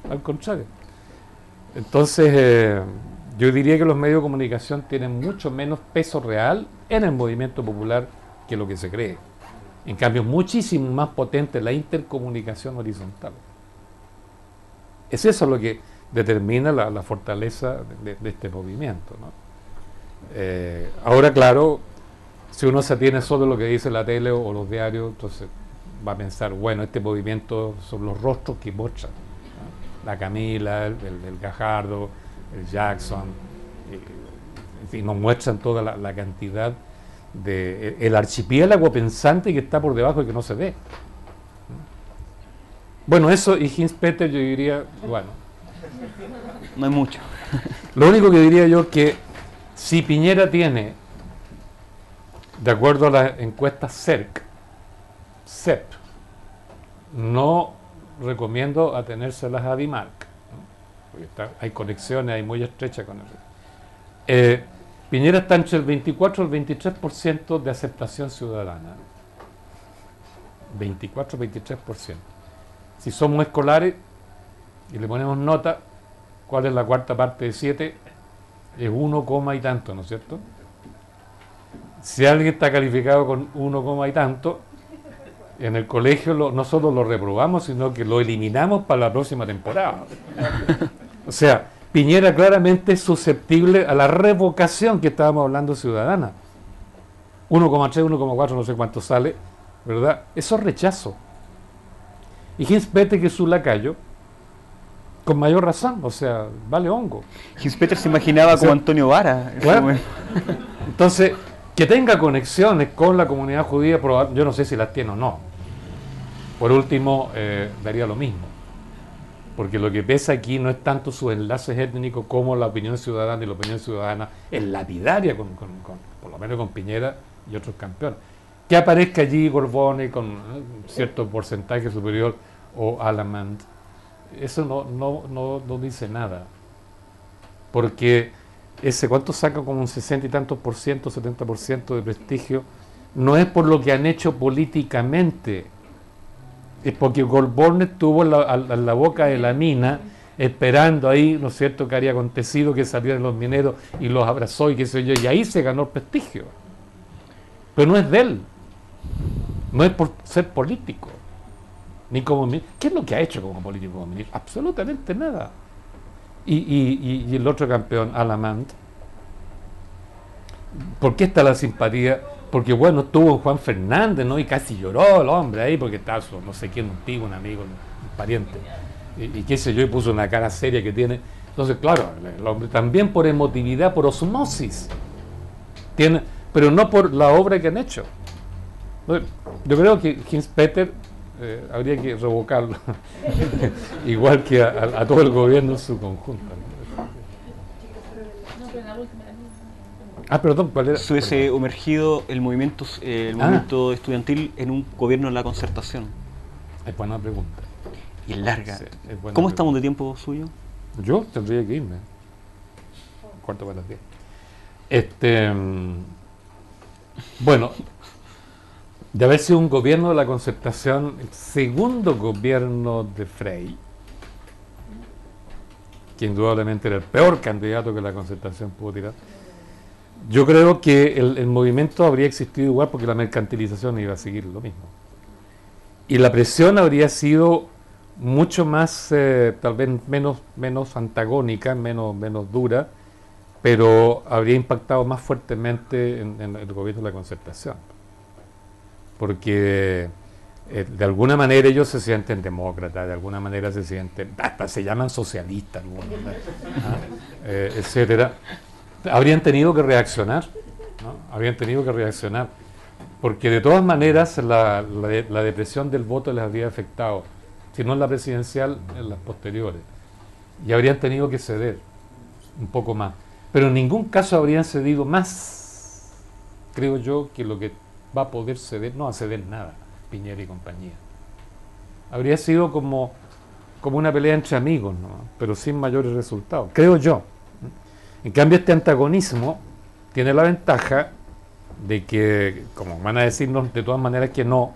al contrario. Entonces, yo diría que los medios de comunicación tienen mucho menos peso real en el movimiento popular que lo que se cree. En cambio, muchísimo más potente la intercomunicación horizontal. Es eso lo que determina la fortaleza de este movimiento, ¿no? Ahora, claro, si uno se atiene solo a lo que dice la tele o los diarios, entonces va a pensar, bueno, este movimiento son los rostros que muestran, ¿no? La Camila, el Gajardo, el Jackson, en fin, nos muestran toda la cantidad de el archipiélago pensante que está por debajo y que no se ve. Bueno, eso y Hinz-Peter yo diría, bueno, no hay mucho. Lo único que diría yo es que si Piñera tiene, de acuerdo a las encuestas CEP, no recomiendo atenérselas a Dimarc, ¿no?, porque hay conexiones, hay muy estrechas con eso. Piñera está entre el 24 y el 23% de aceptación ciudadana. 24-23%. Si somos escolares y le ponemos nota, ¿cuál es la cuarta parte de 7? Es 1, y tanto, ¿no es cierto? Si alguien está calificado con 1, y tanto, en el colegio no solo lo reprobamos, sino que lo eliminamos para la próxima temporada. O sea, Piñera claramente es susceptible a la revocación que estábamos hablando ciudadana. 1,3, 1,4, no sé cuánto sale, ¿verdad? Eso es rechazo. Y Hinz-Peter, que es su lacayo, con mayor razón, o sea, vale hongo. Hinz-Peter se imaginaba como Antonio Vara. Claro. Entonces, que tenga conexiones con la comunidad judía, yo no sé si las tiene o no. Por último, daría lo mismo. Porque lo que pesa aquí no es tanto sus enlaces étnicos como la opinión ciudadana, y la opinión ciudadana es lapidaria, por lo menos con Piñera y otros campeones. Que aparezca allí Gorbone con un cierto porcentaje superior o Alamand, eso no dice nada. Porque ¿cuánto saca? Como un 60 y tantos por ciento, 70% de prestigio, no es por lo que han hecho políticamente. Es porque Gorbone estuvo en la boca de la mina esperando ahí, ¿no es cierto?, que haría acontecido que salieran los mineros y los abrazó y qué sé yo, y ahí se ganó el prestigio. Pero no es de él, no es por ser político, ni como ministro. ¿Qué es lo que ha hecho como político, como ministro? Absolutamente nada. Y el otro campeón, Alamand, ¿por qué está la simpatía? Porque bueno, estuvo Juan Fernández, ¿no? Y casi lloró el hombre ahí porque estaba no sé quién, un tío, un amigo, un pariente, y qué sé yo, y puso una cara seria que tiene. Entonces, claro, el hombre también por emotividad, por osmosis, tiene, pero no por la obra que han hecho. Bueno, yo creo que Hinz-Peter habría que revocarlo, igual que a todo el gobierno en su conjunto. No, pero la última. Perdón, ¿cuál era? Se hubiese emergido el movimiento estudiantil en un gobierno de la concertación. Es buena pregunta. Y es larga. Sí, es buena ¿Cómo pregunta. estamos de tiempo suyo? Yo tendría que irme. 10:15. Bueno, de haber sido un gobierno de la concertación, el segundo gobierno de Frei, que indudablemente era el peor candidato que la concertación pudo tirar, yo creo que el movimiento habría existido igual porque la mercantilización iba a seguir lo mismo. Y la presión habría sido mucho más, tal vez menos antagónica, menos dura, pero habría impactado más fuertemente en el gobierno de la concertación. Porque de alguna manera ellos se sienten demócratas, de alguna manera se sienten, hasta se llaman socialistas, etcétera. Habrían tenido que reaccionar, ¿no? Habrían tenido que reaccionar, porque de todas maneras la depresión del voto les habría afectado, si no en la presidencial, en las posteriores, y habrían tenido que ceder un poco más, pero en ningún caso habrían cedido más, creo yo, que lo que va a poder ceder, no va a ceder nada, Piñera y compañía. Habría sido como una pelea entre amigos, ¿no? Pero sin mayores resultados, creo yo. En cambio, este antagonismo tiene la ventaja de que, como van a decirnos de todas maneras que no,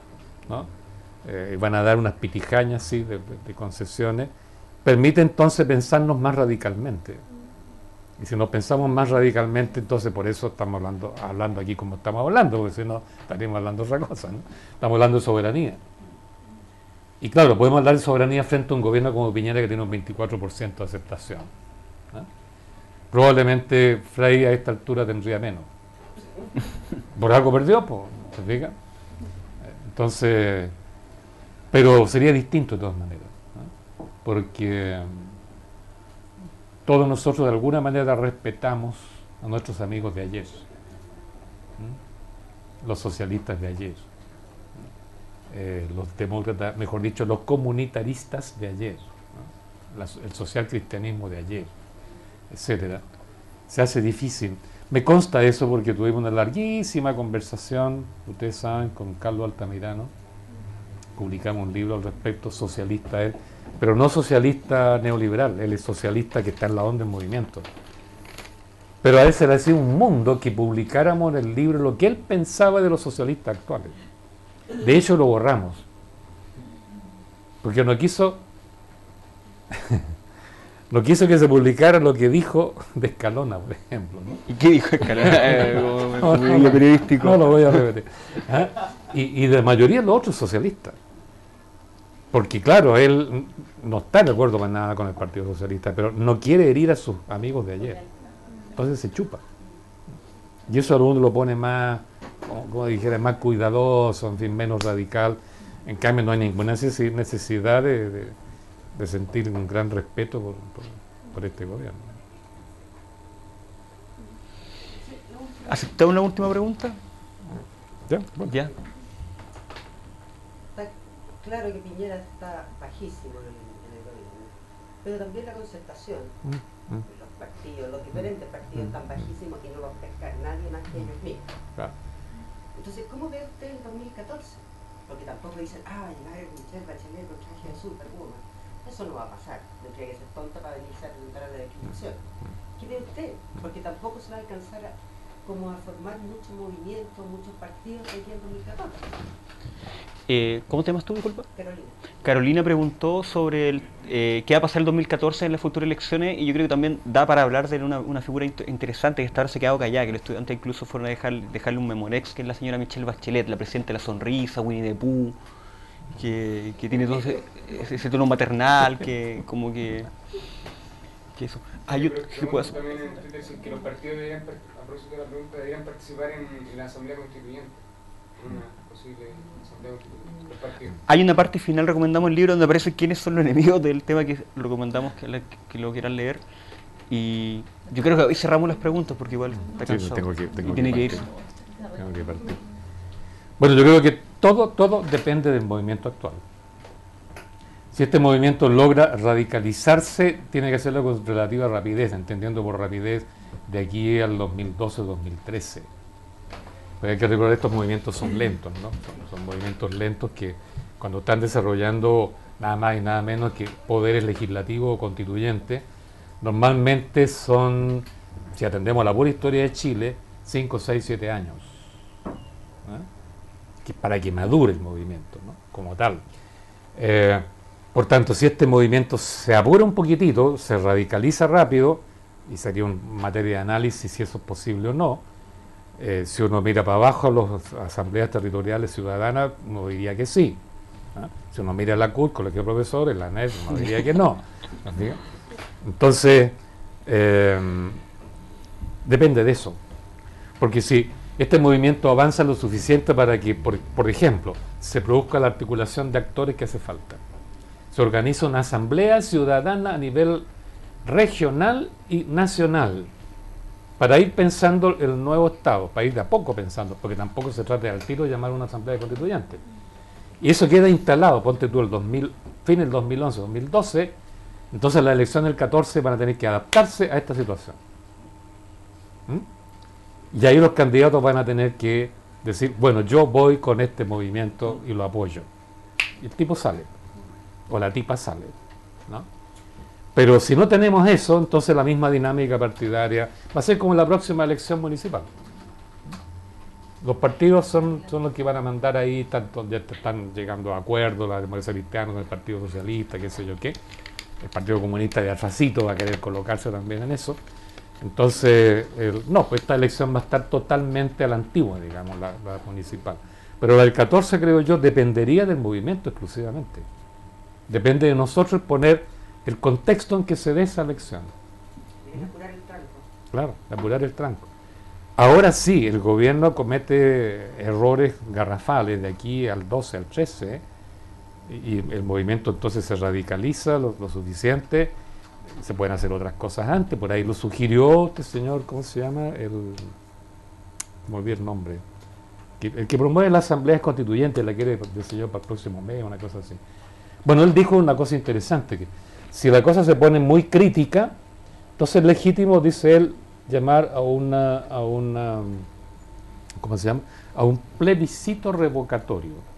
van a dar unas pitijañas ¿sí? de concesiones, permite entonces pensarnos más radicalmente. Y si nos pensamos más radicalmente, entonces por eso estamos hablando aquí como estamos hablando, porque si no estaríamos hablando de otra cosa, ¿no? Estamos hablando de soberanía. Y claro, podemos hablar de soberanía frente a un gobierno como Piñera que tiene un 24% de aceptación, ¿no? Probablemente Frei a esta altura tendría menos. Por algo perdió, pues, ¿se fija? Entonces, pero sería distinto de todas maneras, ¿no? Porque todos nosotros de alguna manera respetamos a nuestros amigos de ayer, ¿no? Los socialistas de ayer, los demócratas, mejor dicho, los comunitaristas de ayer, ¿no? El social cristianismo de ayer, etcétera. Se hace difícil. Me consta eso porque tuvimos una larguísima conversación, ustedes saben, con Carlos Altamirano. Publicamos un libro al respecto, socialista él, pero no socialista neoliberal, él es socialista que está en la onda del movimiento. Pero a él se le hacía un mundo que publicáramos en el libro lo que él pensaba de los socialistas actuales. De hecho lo borramos, porque no quiso que se publicara lo que dijo de Escalona, por ejemplo, ¿no? ¿Y qué dijo Escalona? Como periodístico. No lo voy a repetir. ¿Ah? Y de la mayoría de los otros socialistas. Porque claro, él no está de acuerdo con nada con el Partido Socialista, pero no quiere herir a sus amigos de ayer. Entonces se chupa. Y eso a uno lo pone más, como dijera, más cuidadoso, en fin, menos radical. En cambio no hay ninguna necesidad de sentir un gran respeto por este gobierno. ¿Aceptamos una última pregunta? ¿Ya? Bueno. Ya. Está claro que Piñera está bajísimo en el gobierno, pero también la concertación, los partidos, los diferentes partidos están bajísimos y no los pesca nadie más que ellos mismos. Claro. Entonces, ¿cómo ve usted el 2014? Porque tampoco dicen, va a llegar Michelle Bachelet con traje de Superwoman. Eso no va a pasar, tendría que ser tonta para venirse a presentar a la descripción. ¿Qué ve usted? Porque tampoco se va a alcanzar como a formar mucho movimiento, muchos partidos aquí en 2014. ¿Cómo te llamas tú, disculpa? Carolina. Carolina preguntó sobre qué va a pasar el 2014 en las futuras elecciones, y yo creo que también da para hablar de una figura interesante que hasta ahora se ha quedado callada, que los estudiantes incluso fueron a dejarle un memorex, que es la señora Michelle Bachelet, la presidenta de la sonrisa, Winnie the Pooh, que tiene todo ese tono maternal, que como que eso. ¿Qué puedo hacer? También en Twitter dicen que los partidos deberían, a propósito de la pregunta, deberían participar en la Asamblea Constituyente, una posible Asamblea Constituyente, los partidos. Hay una parte final, recomendamos el libro, donde aparece quiénes son los enemigos del tema, que recomendamos que lo quieran leer. Y yo creo que hoy cerramos las preguntas porque igual está cansado. Tengo que tiene que irse. Tengo que partir. Bueno, yo creo que todo depende del movimiento actual. Si este movimiento logra radicalizarse, tiene que hacerlo con relativa rapidez, entendiendo por rapidez de aquí al 2012-2013. Pero hay que recordar que estos movimientos son lentos, ¿no? Son movimientos lentos que cuando están desarrollando nada más y nada menos que poderes legislativos o constituyentes, normalmente son, si atendemos a la pura historia de Chile, 5, 6, 7 años. Para que madure el movimiento, ¿no? Como tal. Por tanto, si este movimiento se apura un poquitito, se radicaliza rápido, y sería una materia de análisis si eso es posible o no, si uno mira para abajo a las asambleas territoriales ciudadanas, uno diría que sí. Si uno mira la CUT, Colegio de Profesores, la NED, uno diría que no. Entonces, depende de eso. Porque si este movimiento avanza lo suficiente para que, por ejemplo, se produzca la articulación de actores que hace falta. Se organiza una asamblea ciudadana a nivel regional y nacional para ir pensando el nuevo Estado, para ir de a poco pensando, porque tampoco se trata de al tiro de llamar a una asamblea de constituyentes. Y eso queda instalado, ponte tú, fin del 2011, 2012, entonces la elección del 14 van a tener que adaptarse a esta situación. Y ahí los candidatos van a tener que decir, bueno, yo voy con este movimiento y lo apoyo. Y el tipo sale, o la tipa sale, ¿no? Pero si no tenemos eso, entonces la misma dinámica partidaria va a ser como la próxima elección municipal. Los partidos son los que van a mandar ahí, ya están llegando a acuerdos, la democracia cristiana con el Partido Socialista, qué sé yo qué. El Partido Comunista de atrasito va a querer colocarse también en eso. Entonces, pues esta elección va a estar totalmente a la antigua, digamos, la municipal. Pero la del 14, creo yo, dependería del movimiento exclusivamente. Depende de nosotros poner el contexto en que se dé esa elección. Tiene que apurar el tranco. Claro, apurar el tranco. Ahora sí, el gobierno comete errores garrafales de aquí al 12, al 13, y el movimiento entonces se radicaliza lo suficiente. Se pueden hacer otras cosas antes, por ahí lo sugirió este señor, ¿cómo se llama? Me olvidé el nombre. El que promueve las asambleas constituyentes, la quiere, señor, para el próximo mes, una cosa así. Bueno, él dijo una cosa interesante, que si la cosa se pone muy crítica, entonces es legítimo, dice él, llamar a una ¿cómo se llama? A un plebiscito revocatorio.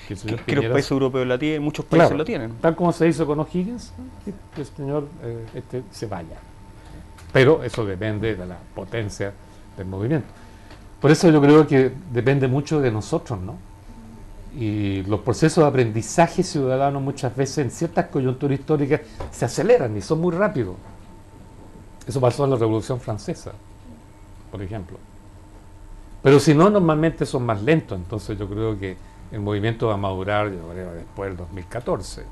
Que los países europeos la tienen, muchos países lo tienen. Tal como se hizo con O'Higgins, que el señor se vaya. Pero eso depende de la potencia del movimiento. Por eso yo creo que depende mucho de nosotros, ¿no? Y los procesos de aprendizaje ciudadano muchas veces en ciertas coyunturas históricas se aceleran y son muy rápidos. Eso pasó en la Revolución Francesa, por ejemplo. Pero si no, normalmente son más lentos, entonces yo creo que el movimiento va a madurar, yo creo, después del 2014.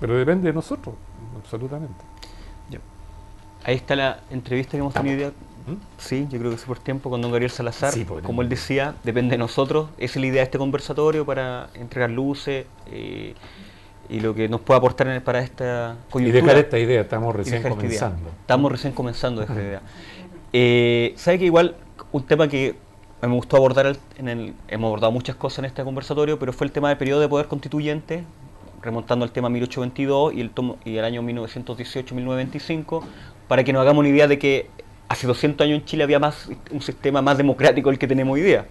Pero depende de nosotros, absolutamente. Ahí está la entrevista que hemos tenido. Sí, yo creo que sí, por tiempo, con don Gabriel Salazar. Sí, como él decía, depende de nosotros. Esa es la idea de este conversatorio, para entregar luces y lo que nos pueda aportar para esta coyuntura. Y dejar esta idea, estamos recién comenzando. Estamos recién comenzando esta idea. ¿Sabe que igual un tema que me gustó abordar, hemos abordado muchas cosas en este conversatorio, pero fue el tema del periodo de poder constituyente, remontando al tema 1822 y el año 1918-1925, para que nos hagamos una idea de que hace 200 años en Chile había un sistema más democrático el que tenemos hoy día.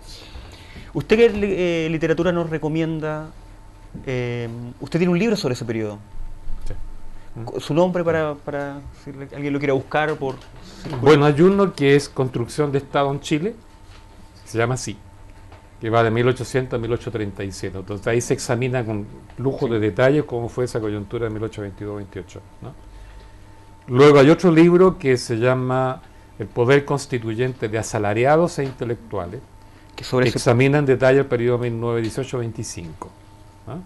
¿Usted qué literatura nos recomienda? Usted tiene un libro sobre ese periodo. Sí. ¿Su nombre para si alguien lo quiera buscar? Bueno, hay uno que es Construcción de Estado en Chile, se llama así, que va de 1800 a 1837. Entonces ahí se examina con lujo de detalles cómo fue esa coyuntura de 1822-28, ¿no? Luego hay otro libro que se llama El Poder Constituyente de Asalariados e Intelectuales, que examina en detalle el periodo 1918-25. ¿no?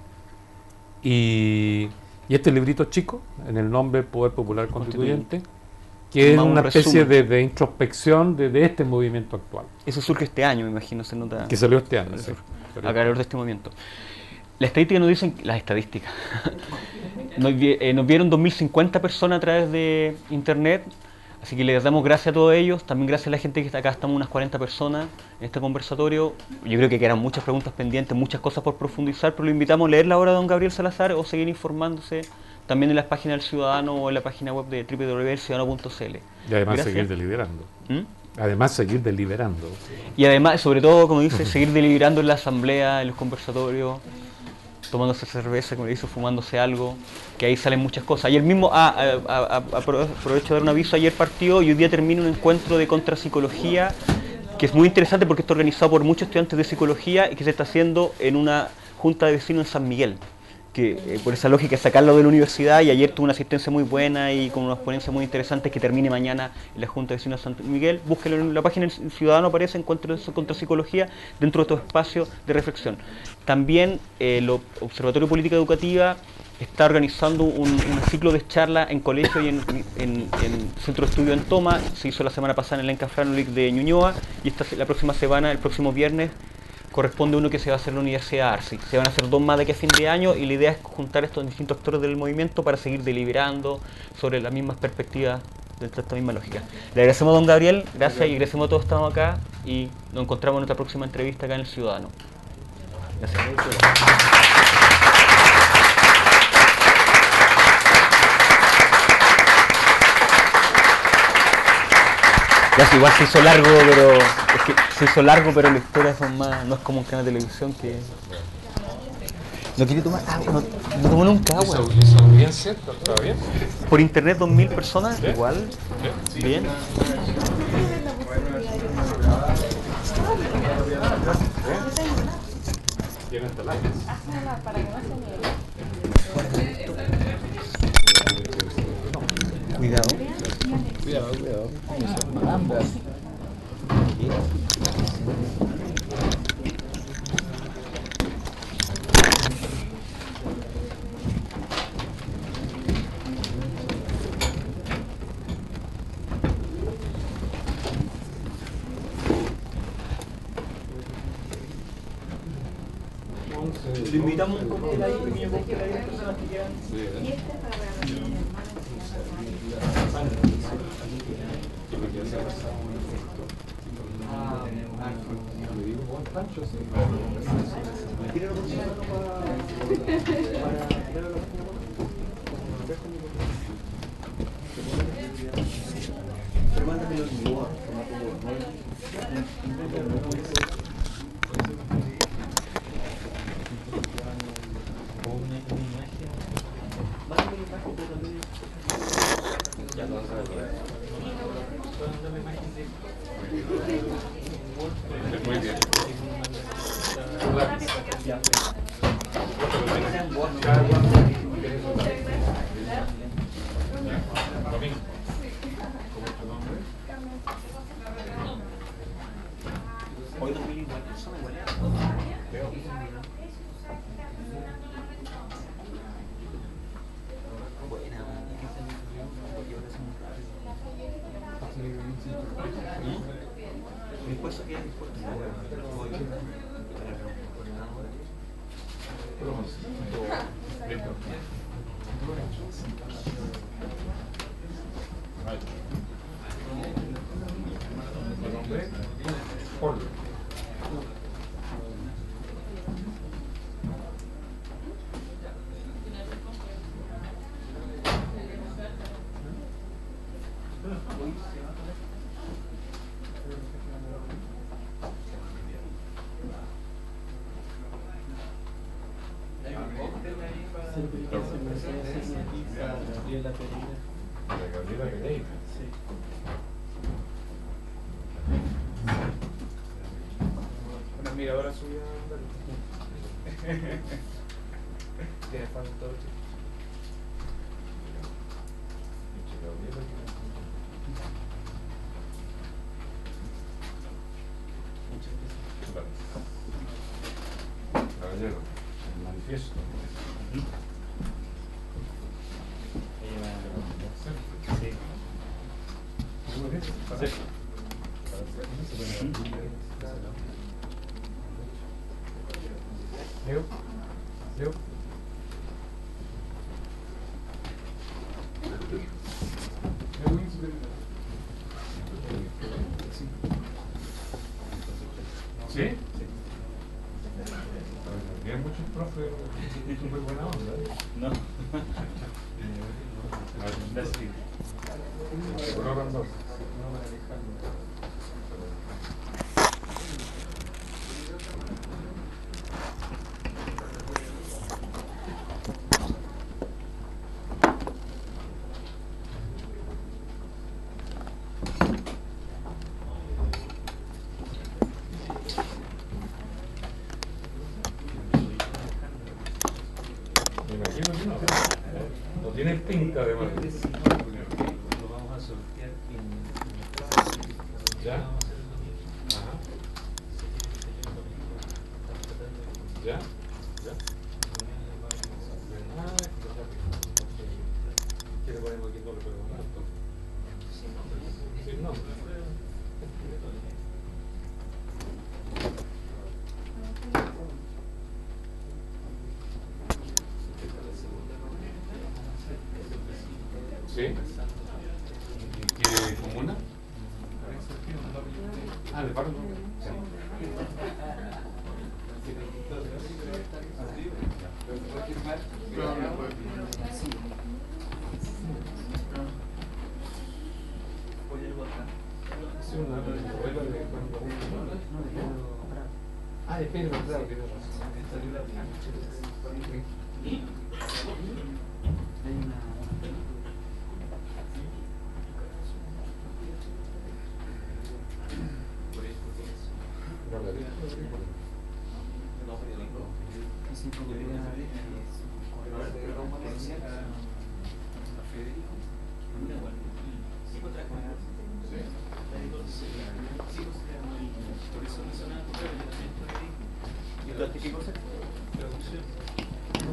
Y este librito chico, en el nombre Poder Popular Constituyente, que es una especie de introspección de este movimiento actual. Eso surge este año, me imagino, se nota. Que salió este año, sí. A calor de este movimiento. Las estadísticas nos dicen, las estadísticas, nos vieron 2050 personas a través de internet, Así que les damos gracias a todos ellos, también gracias a la gente que está acá, estamos unas 40 personas en este conversatorio. Yo creo que quedan muchas preguntas pendientes, muchas cosas por profundizar, pero lo invitamos a leer la obra de don Gabriel Salazar o seguir informándose también en las páginas del Ciudadano o en la página web de www.elciudadano.cl. Y además Gracias. seguir deliberando. ¿Mm? Además seguir deliberando. Y además, sobre todo, como dice, seguir deliberando en la asamblea, en los conversatorios, tomándose cerveza, como dice, fumándose algo, que ahí salen muchas cosas. Ayer mismo, aprovecho de dar un aviso, ayer partió y hoy día termina un encuentro de contrapsicología, que es muy interesante porque está organizado por muchos estudiantes de psicología y que se está haciendo en una junta de vecinos en San Miguel. Que por esa lógica es sacarlo de la universidad, y ayer tuvo una asistencia muy buena y con unas ponencias muy interesantes que termine mañana en la Junta de Vecinos de San Miguel. Búsquenlo en la página del Ciudadano, aparece Encuentro contra Psicología dentro de estos espacios de reflexión. También el Observatorio de Política Educativa está organizando un ciclo de charlas en colegio y en centro de estudio en Toma. Se hizo la semana pasada en el Enca Franolic de Ñuñoa, y la próxima semana, el próximo viernes, corresponde uno que se va a hacer en la Universidad Arci. Se van a hacer 2 más de aquí a fin de año, y la idea es juntar estos distintos actores del movimiento para seguir deliberando sobre las mismas perspectivas dentro de esta misma lógica. Le agradecemos a don Gabriel, gracias, y agradecemos a todos que estamos acá, y nos encontramos en nuestra próxima entrevista acá en El Ciudadano. Gracias. Ya, igual se hizo largo, pero es que se hizo largo, pero las historias son más, no es como un canal de televisión que no quiere tomar agua, no tomó nunca agua. ¿Esa audiencia está bien? Por internet 2000 personas, ¿Sí? igual, ¿Sí? bien. Tienen talajes. Cuidado. Cuidado. Le invitamos un cóctel ahí, pequeño cóctel ahí, personas que quieran. Muy bien. Hoy 2050 personas igual. Después se queda dispuesto. Gabriela Pereira. Una admiradora suya. Tiene fan en todo Chile. Caballero, el manifiesto. Leo. Leo. Leo, hay muchos profes súper buena onda. No. Seguro Randolph. Me imagino que no tiene pinta además. Lo vamos a sortear en ¿Ya? Ajá. ¿Ya? ¿Ya? ¿Quiere poner aquí doble pero con alto? Sin nombre. ¿Sí? ¿Y qué comuna? Ah, de paro. Sí. Sí, una regla de cuando ah, de Pedro, claro, tiene razón.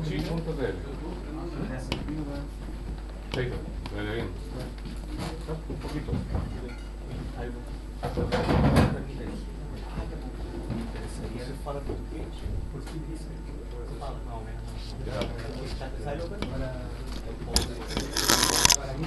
Sí, puntos de él. Sí, se ve bien. Un poquito. Para mí,